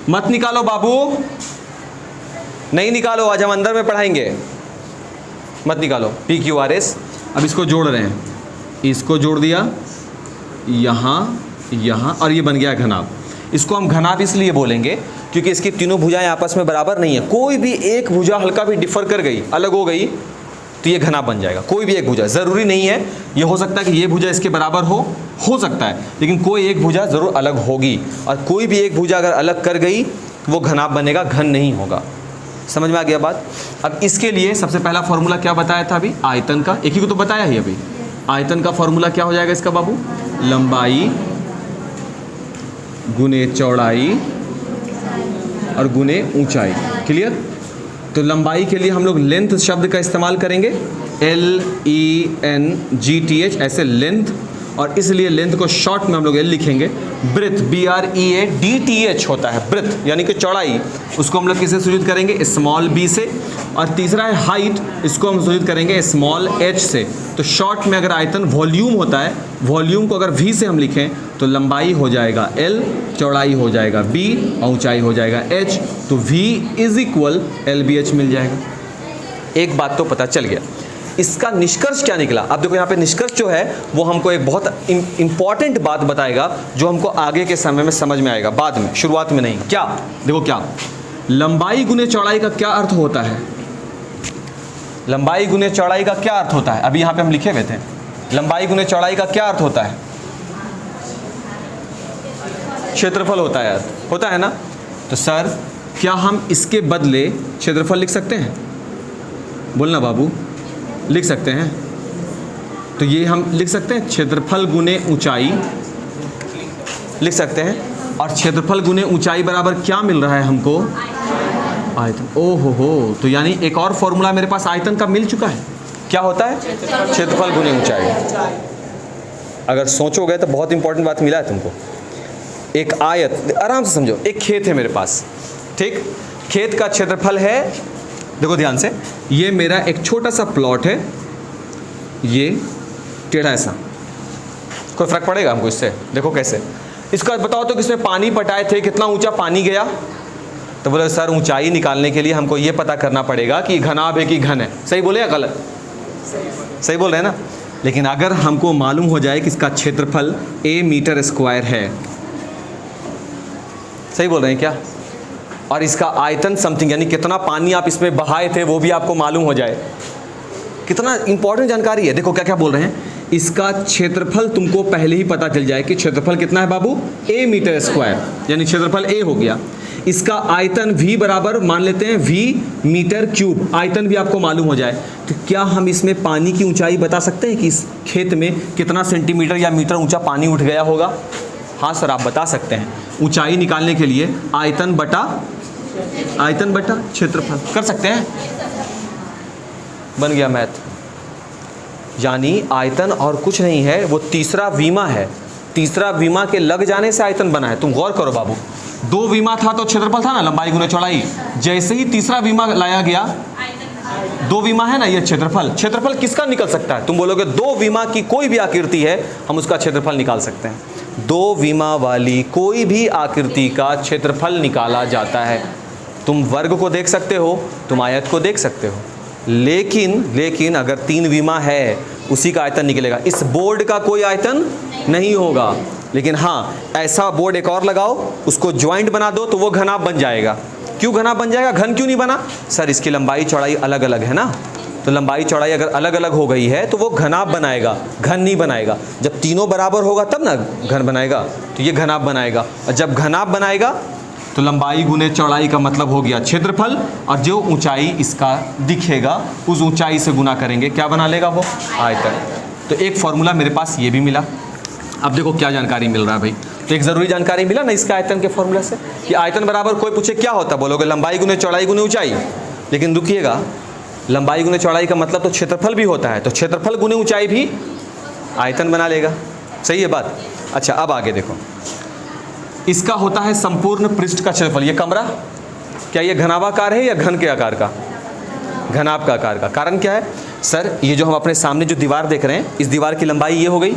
मत निकालो बाबू, नहीं निकालो, आज हम अंदर में पढ़ाएंगे, मत निकालो PQRS। अब इसको जोड़ रहे हैं, इसको जोड़ दिया यहाँ यहाँ, और ये बन गया घनाभ। इसको हम घनाभ इसलिए बोलेंगे क्योंकि इसकी तीनों भुजाएं आपस में बराबर नहीं है, कोई भी एक भुजा हल्का भी डिफर कर गई, अलग हो गई, तो ये घनाभ बन जाएगा। कोई भी एक भुजा, ज़रूरी नहीं है, ये हो सकता है कि ये भुजा इसके बराबर हो सकता है, लेकिन कोई एक भुजा ज़रूर अलग होगी, और कोई भी एक भुजा अगर अलग कर गई वो घनाभ बनेगा, घन नहीं होगा। समझ में आ गया बात। अब इसके लिए सबसे पहला फॉर्मूला क्या बताया था अभी, आयतन का, एक ही को तो बताया ही अभी। आयतन का फॉर्मूला क्या हो जाएगा इसका बाबू, लंबाई गुने चौड़ाई और गुने ऊंचाई। क्लियर। तो लंबाई के लिए हम लोग लेंथ शब्द का इस्तेमाल करेंगे, LENGTH, ऐसे लेंथ, और इसलिए लेंथ को शॉर्ट में हम लोग L लिखेंगे। ब्रेथ BREADTH होता है ब्रेथ, यानी कि चौड़ाई, उसको हम लोग किससे सूचित करेंगे? स्मॉल b से। और तीसरा है हाइट, इसको हम सूचित करेंगे स्मॉल h से। तो शॉर्ट में अगर आयतन वॉल्यूम होता है, वॉल्यूम को अगर v से हम लिखें तो लंबाई हो जाएगा L, चौड़ाई हो जाएगा b और ऊंचाई हो जाएगा h, तो v इज इक्वल LBH मिल जाएगा। एक बात तो पता चल गया। इसका निष्कर्ष क्या निकला? अब देखो यहाँ पे निष्कर्ष जो है वो हमको एक बहुत इंपॉर्टेंट बात बताएगा जो हमको आगे के समय में समझ में आएगा, बाद में, शुरुआत में नहीं। क्या? देखो क्या, लंबाई गुने चौड़ाई का क्या अर्थ होता है? लंबाई गुने चौड़ाई का क्या अर्थ होता है? अभी यहाँ पे हम लिखे हुए थे, लंबाई गुने चौड़ाई का क्या अर्थ होता है? क्षेत्रफल होता है, अर्थ होता है ना। तो सर क्या हम इसके बदले क्षेत्रफल लिख सकते हैं? बोलना बाबू, लिख सकते हैं। तो ये हम लिख सकते हैं क्षेत्रफल गुने ऊंचाई, लिख सकते हैं। और क्षेत्रफल गुने ऊंचाई बराबर क्या मिल रहा है हमको? आयतन। ओहो हो, तो यानी एक और फॉर्मूला मेरे पास आयतन का मिल चुका है। क्या होता है? क्षेत्रफल गुने ऊंचाई। अगर सोचोगे तो बहुत इंपॉर्टेंट बात मिला है तुमको। एक आयत, आराम से समझो, एक खेत है मेरे पास, ठीक? खेत का क्षेत्रफल है, देखो ध्यान से, ये मेरा एक छोटा सा प्लॉट है, ये टेढ़ा ऐसा, कोई फर्क पड़ेगा हमको इससे? देखो कैसे, इसका बताओ तो किसमें पानी पटाए थे, कितना ऊंचा पानी गया? तो बोले सर ऊंचाई निकालने के लिए हमको ये पता करना पड़ेगा कि घनाभ है कि घन है। सही बोले या गलत? सही बोल रहे हैं ना। लेकिन अगर हमको मालूम हो जाए कि इसका क्षेत्रफल a मीटर स्क्वायर है, सही बोल रहे हैं क्या? और इसका आयतन समथिंग, यानी कितना पानी आप इसमें बहाए थे वो भी आपको मालूम हो जाए, कितना इंपॉर्टेंट जानकारी है। देखो क्या क्या बोल रहे हैं, इसका क्षेत्रफल तुमको पहले ही पता चल जाए कि क्षेत्रफल कितना है बाबू? a मीटर स्क्वायर, यानी क्षेत्रफल a हो गया। इसका आयतन v बराबर मान लेते हैं v मीटर क्यूब, आयतन भी आपको मालूम हो जाए। तो क्या हम इसमें पानी की ऊंचाई बता सकते हैं कि इस खेत में कितना सेंटीमीटर या मीटर ऊंचा पानी उठ गया होगा? हाँ सर, आप बता सकते हैं। ऊंचाई निकालने के लिए आयतन बटा क्षेत्रफल कर सकते हैं, बन गया मैथ। यानी आयतन और कुछ नहीं है, वो तीसरा विमा है। तीसरा विमा के लग जाने से आयतन बना है। तुम गौर करो बाबू, दो विमा था तो क्षेत्रफल था ना, लंबाई गुने चौड़ाई। जैसे ही तीसरा विमा लाया गया, दो विमा है ना, ये क्षेत्रफल किसका निकल सकता है? तुम बोलोगे दो विमा की कोई भी आकृति है, हम उसका क्षेत्रफल निकाल सकते हैं। दो विमा वाली कोई भी आकृति का क्षेत्रफल निकाला जाता है। तुम वर्ग को देख सकते हो, तुम आयत को देख सकते हो, लेकिन अगर तीन विमा है उसी का आयतन निकलेगा। इस बोर्ड का कोई आयतन नहीं होगा, लेकिन हाँ ऐसा बोर्ड एक और लगाओ, उसको ज्वाइंट बना दो तो वो घनाभ बन जाएगा। क्यों घनाभ बन जाएगा? घन क्यों नहीं बना? सर इसकी लंबाई चौड़ाई अलग अलग है ना, तो लंबाई चौड़ाई अगर अलग अलग हो गई है तो वो घनाभ बनाएगा, घन नहीं बनाएगा। जब तीनों बराबर होगा तब ना घन बनाएगा, तो ये घनाभ बनाएगा। और जब घनाभ बनाएगा तो लंबाई गुने चौड़ाई का मतलब हो गया क्षेत्रफल, और जो ऊंचाई इसका दिखेगा उस ऊंचाई से गुना करेंगे, क्या बना लेगा वो? आयतन। तो एक फॉर्मूला मेरे पास ये भी मिला। अब देखो क्या जानकारी मिल रहा है भाई, तो एक ज़रूरी जानकारी मिला ना इसका आयतन के फॉर्मूला से, कि आयतन बराबर, कोई पूछे क्या होता, बोलोगे लंबाई गुने चौड़ाई गुने ऊंचाई। लेकिन रुकिएगा, लंबाई गुने चौड़ाई का मतलब तो क्षेत्रफल भी होता है, तो क्षेत्रफल गुने ऊंचाई भी आयतन बना लेगा। सही है बात? अच्छा अब आगे देखो, इसका होता है संपूर्ण पृष्ठ का क्षेत्रफल। ये कमरा क्या ये घनाभाकार है या घन के आकार का? घनाभ का आकार का। कारण क्या है सर? ये जो हम अपने सामने जो दीवार देख रहे हैं, इस दीवार की लंबाई ये हो गई,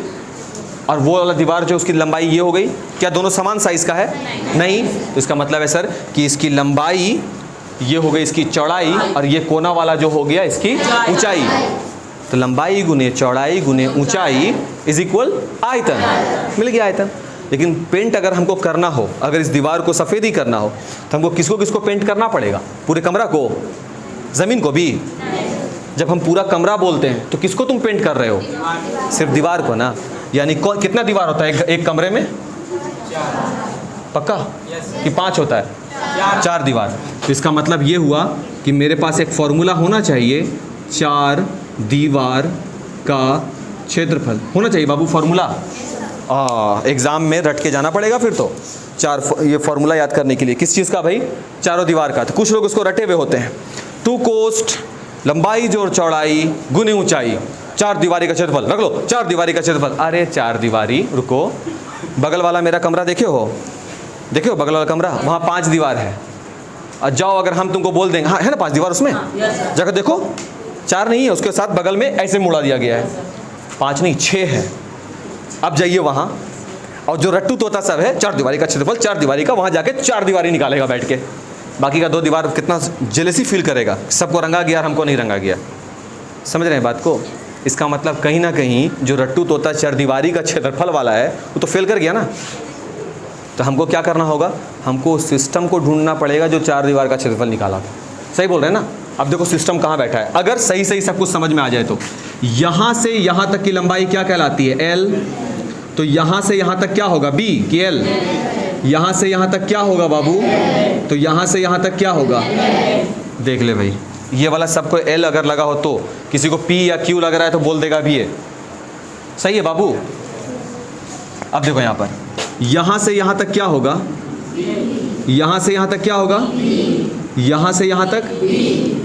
और वो वाला दीवार जो उसकी लंबाई ये हो गई। क्या दोनों समान साइज का है? नहीं। तो इसका मतलब है सर कि इसकी लंबाई ये हो गई, इसकी चौड़ाई, और ये कोना वाला जो हो गया इसकी ऊंचाई। तो लंबाई गुने चौड़ाई गुने ऊंचाई इज इक्वल आयतन। मिल गया आयतन। लेकिन पेंट अगर हमको करना हो, अगर इस दीवार को सफ़ेद ही करना हो, तो हमको किसको किसको पेंट करना पड़ेगा? पूरे कमरा को? ज़मीन को भी? जब हम पूरा कमरा बोलते हैं तो किसको तुम पेंट कर रहे हो? सिर्फ दीवार को ना। यानी कितना दीवार होता है एक कमरे में? पक्का कि 5 होता है? 4 दीवार। तो इसका मतलब ये हुआ कि मेरे पास एक फॉर्मूला होना चाहिए, 4 दीवार का क्षेत्रफल होना चाहिए बाबू। फॉर्मूला एग्ज़ाम में रट के जाना पड़ेगा फिर तो, ये फॉर्मूला याद करने के लिए। किस चीज़ का भाई? चारों दीवार का। तो कुछ लोग उसको रटे हुए होते हैं। 2 कोस्ट लंबाई जोड़ चौड़ाई गुने ऊंचाई, 4 दीवारी का क्षेत्रफल रख लो, 4 दीवारी का क्षेत्रफल। अरे 4 दीवारी, रुको, बगल वाला मेरा कमरा देखे हो बगल वाला कमरा, वहाँ 5 दीवार है। और जाओ अगर हम तुमको बोल देंगे, हाँ है ना 5 दीवार उसमें, जगह देखो 4 नहीं है, उसके साथ बगल में ऐसे मुड़ा दिया गया है, 5 नहीं 6 है। अब जाइए वहाँ, और जो रट्टू तोता सब है 4 दीवारी का क्षेत्रफल, 4 दीवारी का, वहाँ जाके 4 दीवारी निकालेगा बैठ के, बाकी का 2 दीवार कितना जेलसी फील करेगा, सबको रंगा गया और हमको नहीं रंगा गया। समझ रहे हैं बात को? इसका मतलब कहीं ना कहीं जो रट्टू तोता 4 दीवारी का क्षेत्रफल वाला है वो तो फेल कर गया ना। तो हमको क्या करना होगा, हमको सिस्टम को ढूंढना पड़ेगा जो 4 दीवार का क्षेत्रफल निकाला। सही बोल रहे हैं ना? अब देखो सिस्टम कहाँ बैठा है, अगर सही सही सब कुछ समझ में आ जाए तो यहाँ से यहाँ तक की लंबाई क्या कहलाती है, L, तो यहाँ से यहाँ तक क्या होगा, B कि L, यहाँ से यहाँ तक क्या होगा बाबू, तो यहाँ से यहाँ तक क्या होगा, देख ले भाई, ये वाला सबको L अगर लगा हो तो, किसी को P या Q लग रहा है तो बोल देगा भी है, सही है बाबू। अब देखो यहाँ पर, यहाँ से यहाँ तक क्या होगा, यहाँ से यहाँ तक क्या होगा, यहाँ से यहाँ तक,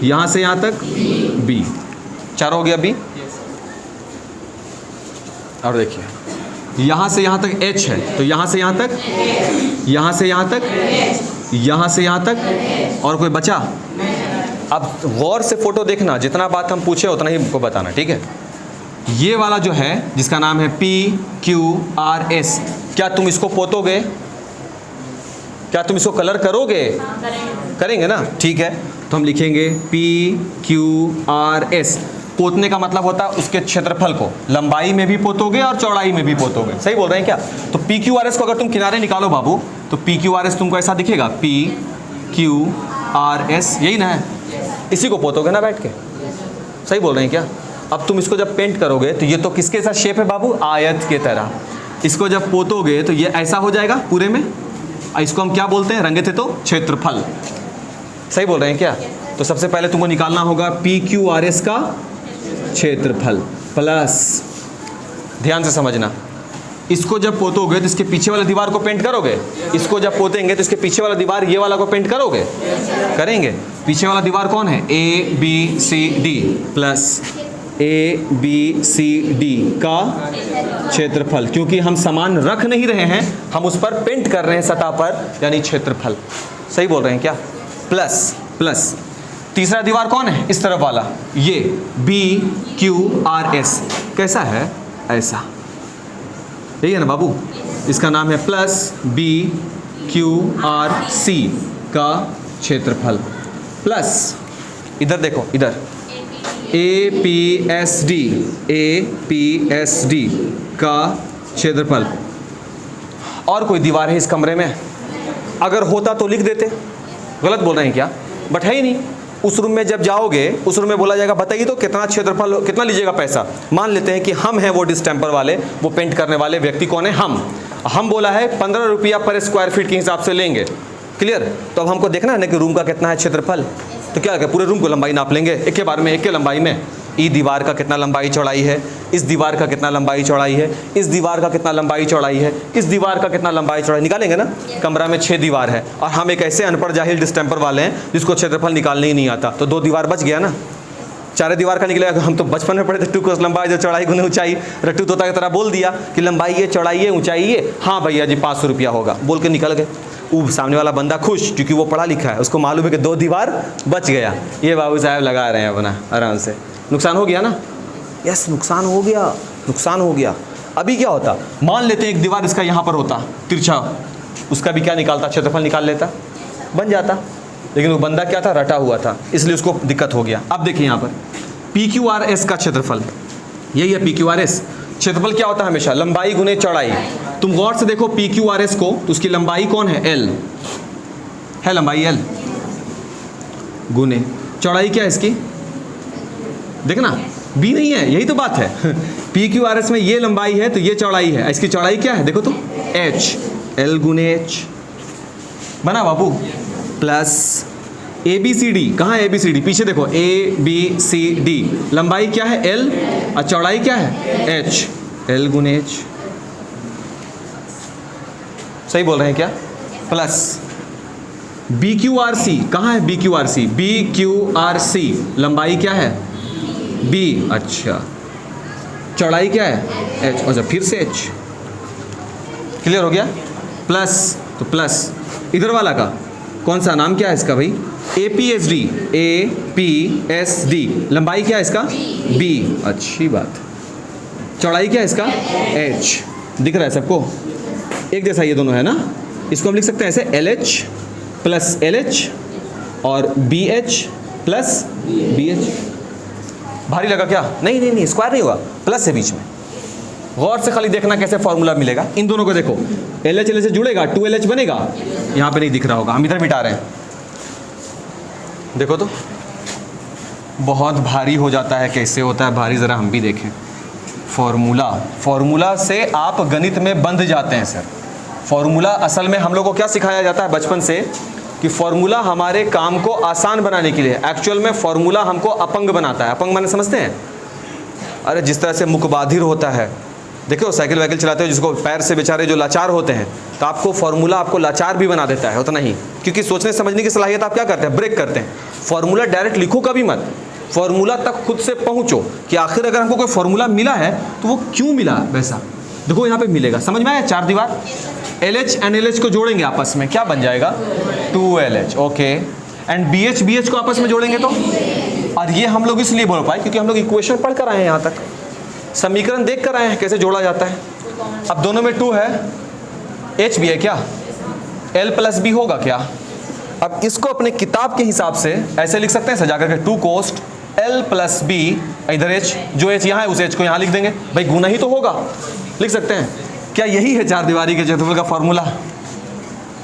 यहाँ से यहाँ तक B, 4 हो गया B। और देखिए यहाँ से यहाँ तक H है, तो यहाँ से यहाँ तक, यहाँ से यहाँ तक, यहाँ से यहाँ तक, और कोई बचा? अब गौर से फोटो देखना, जितना बात हम पूछे उतना ही हमको बताना, ठीक है? ये वाला जो है जिसका नाम है PQRS, क्या तुम इसको पोतोगे, क्या तुम इसको कलर करोगे? करेंगे ना, ठीक है। तो हम लिखेंगे PQRS। पोतने का मतलब होता है उसके क्षेत्रफल को लंबाई में भी पोतोगे और चौड़ाई में भी पोतोगे। सही बोल रहे हैं क्या? तो PQRS को अगर तुम किनारे निकालो बाबू, तो PQRS तुमको ऐसा दिखेगा, PQRS, यही ना है, इसी को पोतोगे ना बैठ के। सही बोल रहे हैं क्या? अब तुम इसको जब पेंट करोगे तो ये तो किसके साथ शेप है बाबू, आयत के तरह। इसको जब पोतोगे तो ये ऐसा हो जाएगा पूरे में, इसको हम क्या बोलते हैं, रंगे थे तो क्षेत्रफल। सही बोल रहे हैं क्या? तो सबसे पहले तुमको निकालना होगा PQRS का क्षेत्रफल प्लस, ध्यान से समझना, इसको जब पोतोगे तो इसके पीछे वाले दीवार को पेंट करोगे, इसको जब पोतेंगे तो इसके पीछे वाला दीवार ये वाला को पेंट करोगे, करेंगे। पीछे वाला दीवार कौन है, ABCD प्लस ABCD का क्षेत्रफल, क्योंकि हम सामान रख नहीं रहे हैं, हम उस पर पेंट कर रहे हैं सतह पर, यानी क्षेत्रफल। सही बोल रहे हैं क्या? प्लस प्लस तीसरा दीवार कौन है, इस तरफ वाला, ये BQRS कैसा है, ऐसा, यही है ना बाबू? इसका नाम है प्लस BQRC का क्षेत्रफल प्लस, इधर देखो, इधर APSD का क्षेत्रफल। और कोई दीवार है इस कमरे में? अगर होता तो लिख देते, गलत बोल रहे हैं क्या? बट है ही नहीं। उस रूम में जब जाओगे, उस रूम में बोला जाएगा बताइए तो कितना क्षेत्रफल, कितना लीजिएगा पैसा। मान लेते हैं कि हम हैं वो डिस्टेंपर वाले, वो पेंट करने वाले व्यक्ति कौन है, हम बोला है 15 रुपया पर स्क्वायर फीट के हिसाब से लेंगे। क्लियर? तो अब हमको देखना है ना कि रूम का कितना है क्षेत्रफल। तो क्या पूरे रूम को लंबाई नाप लेंगे एक के बार में, एक के लंबाई में। ई दीवार का कितना लंबाई चौड़ाई है, इस दीवार का कितना लंबाई चौड़ाई है, इस दीवार का कितना लंबाई चौड़ाई है, इस दीवार का कितना लंबाई चौड़ाई, निकालेंगे ना। कमरा में 6 दीवार है और हम एक ऐसे अनपढ़ जाहिल डिस्टेंपर वाले हैं जिसको क्षेत्रफल निकालने ही नहीं आता, तो 2 दीवार बच गया ना। 4 दीवार का निकलेगा। हम तो बचपन में पढ़े थे 2 कोस लंबाई जो चौड़ाई गुने ऊंचाई, रट्टू तोता की तरह बोल दिया कि लंबाई ये, चौड़ाई ये, ऊंचाई ये, हाँ भैया जी 500 रुपया होगा, बोल के निकल गए। सामने वाला बंदा खुश क्योंकि वो पढ़ा लिखा है, उसको मालूम है कि 2 दीवार बच गया। ये बाबू साहब लगा रहे हैं अपना आराम से। नुकसान हो गया ना? यस, नुकसान हो गया, नुकसान हो गया। अभी क्या होता, मान लेते हैं एक दीवार इसका यहाँ पर होता तिरछा, उसका भी क्या निकालता, क्षेत्रफल निकाल लेता, बन जाता। लेकिन वो बंदा क्या था, रटा हुआ था, इसलिए उसको दिक्कत हो गया। अब देखिए यहाँ पर PQRS का क्षेत्रफल, यही है PQRS। क्षेत्रफल क्या होता है हमेशा, लंबाई गुने चौड़ाई। तुम गौर से देखो PQRS को, तो उसकी लंबाई कौन है, L है, लंबाई L गुने चौड़ाई क्या है इसकी, देखना B नहीं है, यही तो बात है। PQRS में ये लंबाई है तो ये चौड़ाई है, इसकी चौड़ाई क्या है देखो तो, H, L गुने H बना बाबू। प्लस ABCD, कहाँ है ABCD, पीछे देखो ABCD, लंबाई क्या है L और चौड़ाई क्या है H, L गुने H। सही बोल रहे हैं क्या? Plus B Q R C कहाँ है? B Q R C, B Q R C लंबाई क्या है? बी। अच्छा, चौड़ाई क्या है? एच। अच्छा, फिर से एच। क्लियर हो गया? प्लस, तो प्लस इधर वाला का कौन सा नाम क्या है इसका भाई? APSD, APSD लंबाई क्या है इसका? बी। अच्छी बात। चौड़ाई क्या है इसका? एच। दिख रहा है सबको? एक जैसा ये दोनों है ना? इसको हम लिख सकते हैं ऐसे LH प्लस LH और BH प्लस BH। भारी लगा क्या? नहीं नहीं नहीं, स्क्वायर नहीं होगा, प्लस है बीच में। गौर से खाली देखना कैसे फॉर्मूला मिलेगा। इन दोनों को देखो, LH LH से जुड़ेगा, 2LH बनेगा। यहाँ पे नहीं दिख रहा होगा, हम इधर मिटा रहे हैं। देखो तो बहुत भारी हो जाता है। कैसे होता है भारी, ज़रा हम भी देखें। फॉर्मूला से आप गणित में बंध जाते हैं सर। फॉर्मूला असल में हम लोग को क्या सिखाया जाता है बचपन से कि फॉर्मूला हमारे काम को आसान बनाने के लिए। एक्चुअल में फॉर्मूला हमको अपंग बनाता है। अपंग माने समझते हैं? अरे जिस तरह से मुकबाधिर होता है, देखो साइकिल वाइकिल चलाते हो जिसको पैर से बेचारे जो लाचार होते हैं, तो आपको फॉर्मूला आपको लाचार भी बना देता है, उतना ही। क्योंकि सोचने समझने की सलाहियत आप क्या करते हैं? ब्रेक करते हैं। फॉर्मूला डायरेक्ट लिखो कभी मत, फॉर्मूला तक खुद से पहुंचो कि आखिर अगर हमको कोई फॉर्मूला मिला है तो वो क्यों मिला वैसा। देखो यहाँ पे मिलेगा, समझ में आया? चार दीवार, LH एंड LH को जोड़ेंगे आपस में, क्या बन जाएगा? 2LH। ओके, एंड BH को आपस में जोड़ेंगे तो, और ये हम लोग इसलिए बोल पाए क्योंकि हम लोग इक्वेशन पढ़ कर आए हैं, यहाँ तक समीकरण देख कर आए हैं कैसे जोड़ा जाता है। अब दोनों में 2 है, H भी है क्या? L प्लस B होगा क्या? अब इसको अपने किताब के हिसाब से ऐसे लिख सकते हैं सजा करके, 2 कोस्ट L प्लस B, इधर H, जो H यहाँ है उस H को यहाँ लिख देंगे। भाई गुना ही तो होगा, लिख सकते हैं। क्या यही है चार दीवारी के क्षेत्रफल का फॉर्मूला?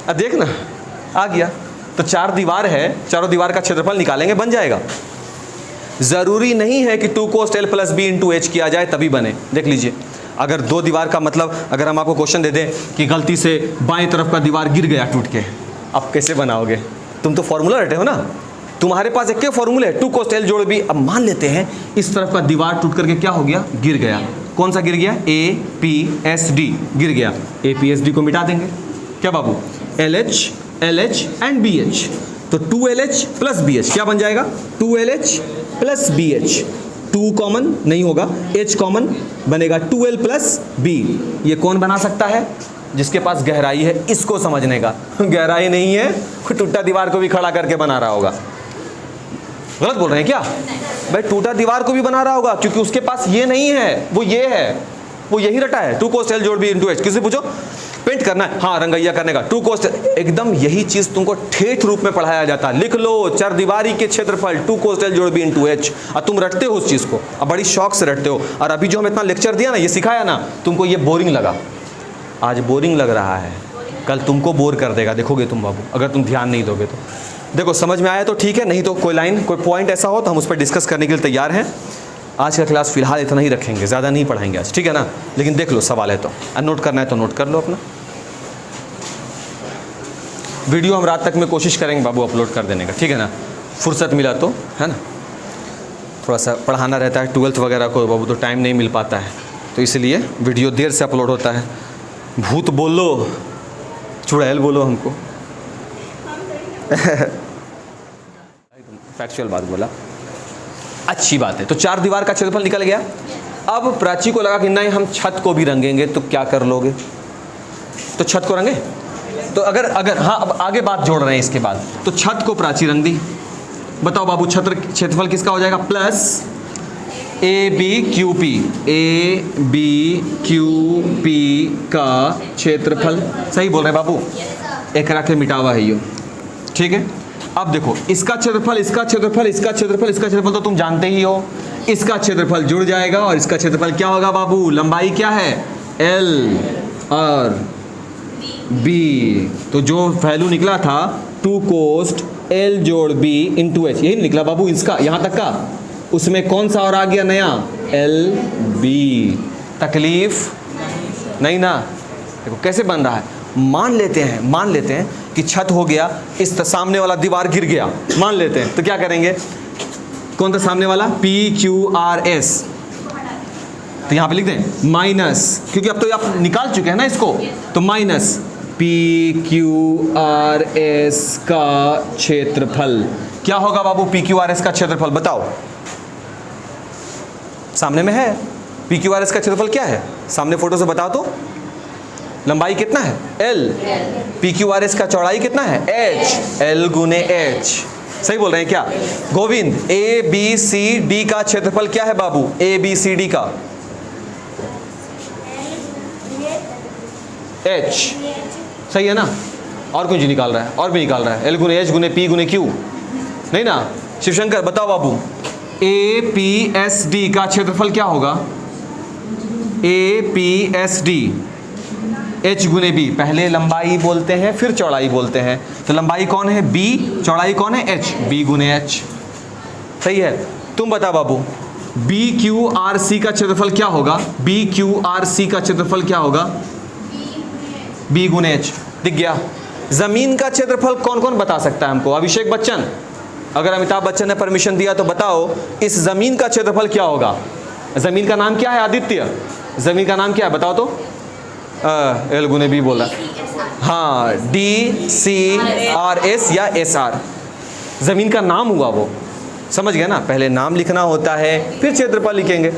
अब देख ना, आ गया। तो चार दीवार है, चारों दीवार का क्षेत्रफल निकालेंगे, बन जाएगा। जरूरी नहीं है कि 2 कोस्ट L plus B into H किया जाए तभी बने। देख लीजिए, अगर दो दीवार का मतलब, अगर हम आपको क्वेश्चन दे दें कि गलती से बाएं तरफ का दीवार गिर गया टूट के, आप कैसे बनाओगे? तुम तो फॉर्मूला रटे हो ना, तुम्हारे पास एक फॉर्मूला है, 2 कोस्ट L जोड़ B। अब मान लेते हैं इस तरफ का दीवार टूट करके क्या हो गया? गिर गया। कौन सा गिर गया? APSD गिर गया। APSD को मिटा देंगे क्या बाबू? LH एंड BH, तो 2LH प्लस BH क्या बन जाएगा? 2LH plus BH। 2 कॉमन नहीं होगा, H कॉमन बनेगा, 2L प्लस B। ये कौन बना सकता है? जिसके पास गहराई है इसको समझने का। गहराई नहीं है, टूटा दीवार को भी खड़ा करके बना रहा होगा। गलत बोल रहे हैं क्या भाई? टूटा दीवार को भी बना रहा होगा क्योंकि उसके पास ये नहीं है, वो ये है, वो यही रटा है। 2 कोस्ट L जोड़ B इंटू H। किसी पूछो पेंट करना है, हाँ रंगैया करने का, 2 कोस्ट, एकदम यही चीज तुमको ठेठ रूप में पढ़ाया जाता है। लिख लो, चार दीवारी के क्षेत्रफल 2 कोस्ट L जोड़ B इंटू H, और तुम रटते हो उस चीज को, अब बड़ी शौक से रटते हो। और अभी जो हम इतना लेक्चर दिया ना, ये सिखाया ना, तुमको ये बोरिंग लगा, आज बोरिंग लग रहा है, कल तुमको बोर कर देगा, देखोगे तुम बाबू, अगर तुम ध्यान नहीं दोगे तो। देखो समझ में आया तो ठीक है, नहीं तो कोई लाइन कोई पॉइंट ऐसा हो तो हम उस पर डिस्कस करने के लिए तैयार हैं। आज का क्लास फिलहाल इतना ही रखेंगे, ज़्यादा नहीं पढ़ाएंगे आज, ठीक है ना? लेकिन देख लो, सवाल है तो, नोट करना है तो नोट कर लो अपना। वीडियो हम रात तक में कोशिश करेंगे बाबू अपलोड कर देने का, ठीक है ना? फुर्सत मिला तो, है ना? थोड़ा सा पढ़ाना रहता है, 12th वगैरह को बाबू, तो टाइम नहीं मिल पाता है, तो इसलिए वीडियो देर से अपलोड होता है। भूत बोलो, चुड़ैल बोलो हमको। फैक्चुअल बात बोला, अच्छी बात है। तो चार दीवार का क्षेत्रफल निकल गया। अब प्राची को लगा कि नहीं हम छत को भी रंगेंगे, तो क्या कर लोगे? तो छत को रंगे, तो अगर हाँ, अब आगे बात जोड़ रहे हैं इसके बाद। तो छत को प्राची रंग दी। बताओ बाबू, छत क्षेत्रफल किसका हो जाएगा? प्लस ABQP का क्षेत्रफल। सही बोल रहे हैं बाबू, एक रखे मिटावा है यो, ठीक है? अब देखो, इसका क्षेत्रफल, इसका क्षेत्रफल, इसका क्षेत्रफल, इसका क्षेत्रफल तो तुम जानते ही हो। इसका क्षेत्रफल जुड़ जाएगा और इसका क्षेत्रफल क्या होगा बाबू? लंबाई क्या है? L और B। तो जो वैल्यू निकला था 2 कोस्ट L जोड़ B इंटू H, यही निकला बाबू इसका, यहाँ तक का। उसमें कौन सा और आ गया नया? LB। तकलीफ नहीं ना? देखो कैसे बन रहा है। मान लेते हैं कि छत हो गया, इस सामने वाला दीवार गिर गया, मान लेते हैं, तो क्या करेंगे? कौन था सामने वाला? PQRS, तो यहाँ पे लिख दें माइनस, क्योंकि अब तो आप निकाल चुके हैं ना इसको, तो माइनस PQRS का क्षेत्रफल क्या होगा बाबू? PQRS का क्षेत्रफल बताओ, सामने में है। PQRS का क्षेत्रफल क्या है? सामने फोटो से बताओ तो। लंबाई कितना है? L। PQRS का चौड़ाई कितना है? H। L गुने H। सही बोल रहे हैं क्या गोविंद? ABCD का क्षेत्रफल क्या है बाबू? ABCD का H। सही है ना? और कुछ निकाल रहा है? और भी निकाल रहा है। L गुने H गुने P गुने Q, नहीं ना? शिवशंकर बताओ बाबू, APSD का क्षेत्रफल क्या होगा? APSD H गुने B। पहले लंबाई बोलते हैं फिर चौड़ाई बोलते हैं, तो लंबाई कौन है? B, चौड़ाई कौन है? H। B गुने H। सही है। तुम बता बाबू, BQRC का क्षेत्रफल क्या होगा? BQRC का क्षेत्रफल क्या होगा? B गुने H। दिख गया? जमीन का क्षेत्रफल कौन कौन बता सकता है हमको? अभिषेक बच्चन, अगर अमिताभ बच्चन ने परमिशन दिया तो बताओ, इस जमीन का क्षेत्रफल क्या होगा? जमीन का नाम क्या है? आदित्य, जमीन का नाम क्या है बताओ तो? L गुने B बोला। हाँ, DCRS या SR, जमीन का नाम हुआ वो। समझ गया ना? पहले नाम लिखना होता है फिर क्षेत्रफल लिखेंगे।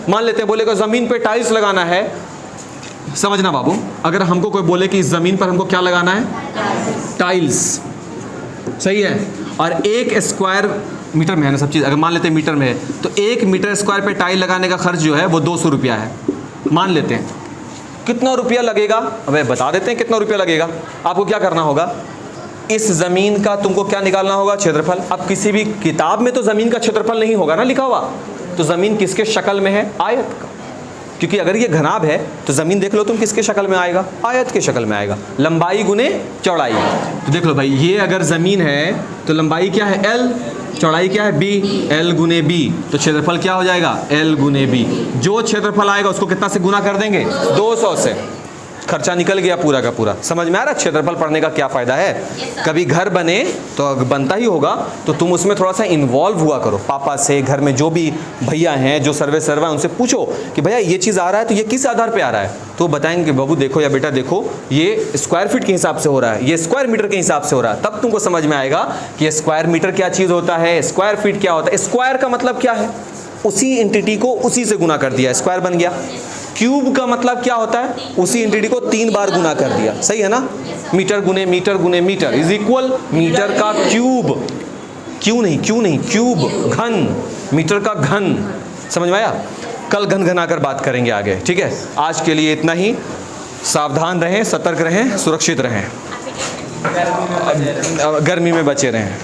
मान लेते हैं बोलेगा जमीन पे टाइल्स लगाना है, समझना बाबू, अगर हमको कोई बोले कि इस जमीन पर हमको क्या लगाना है? टाइल्स। सही है। और 1 स्क्वायर मीटर में है ना सब चीज़, अगर मान लेते हैं मीटर में है तो 1 मीटर स्क्वायर पे टाइल लगाने का खर्च जो है वो 200 रुपया है। मान लेते हैं, कितना रुपया लगेगा? अबे बता देते हैं कितना रुपया लगेगा। आपको क्या करना होगा? इस जमीन का तुमको क्या निकालना होगा? क्षेत्रफल। अब किसी भी किताब में तो जमीन का क्षेत्रफल नहीं होगा ना लिखा हुआ, तो जमीन किसके शक्ल में है? आयत का। क्योंकि अगर ये घनाभ है तो जमीन देख लो तुम किसके शक्ल में आएगा? आयत के शक्ल में आएगा। लंबाई गुने चौड़ाई, तो देख लो भाई, ये अगर जमीन है तो लंबाई क्या है? L, चौड़ाई क्या है? B। L गुने B, तो क्षेत्रफल क्या हो जाएगा? L गुने B। जो क्षेत्रफल आएगा उसको कितना से गुना कर देंगे? 200 से। खर्चा निकल गया पूरा का पूरा। समझ में आ रहा क्षेत्रफल पढ़ने का क्या फ़ायदा है? कभी घर बने तो बनता ही होगा, तो तुम उसमें थोड़ा सा इन्वॉल्व हुआ करो। पापा से, घर में जो भी भैया हैं जो सर्वे हैं उनसे पूछो कि भैया ये चीज़ आ रहा है तो ये किस आधार पे आ रहा है? तो बताएंगे कि बाबू देखो या बेटा देखो, ये स्क्वायर फीट के हिसाब से हो रहा है, ये स्क्वायर मीटर के हिसाब से हो रहा है। तब तुमको समझ में आएगा कि स्क्वायर मीटर क्या चीज़ होता है, स्क्वायर फीट क्या होता है। स्क्वायर का मतलब क्या है? उसी एंटिटी को उसी से गुना कर दिया, स्क्वायर बन गया। क्यूब का मतलब क्या होता है? उसी एंटिटी को 3 बार गुना कर दिया। सही है ना? मीटर गुने मीटर गुने मीटर इज इक्वल मीटर का क्यूब। क्यों नहीं क्यूब, घन, मीटर का घन। समझ में आया? कल घन घना कर बात करेंगे आगे, ठीक है? आज के लिए इतना ही। सावधान रहें, सतर्क रहें, सुरक्षित रहें, गर्मी में बचे रहें।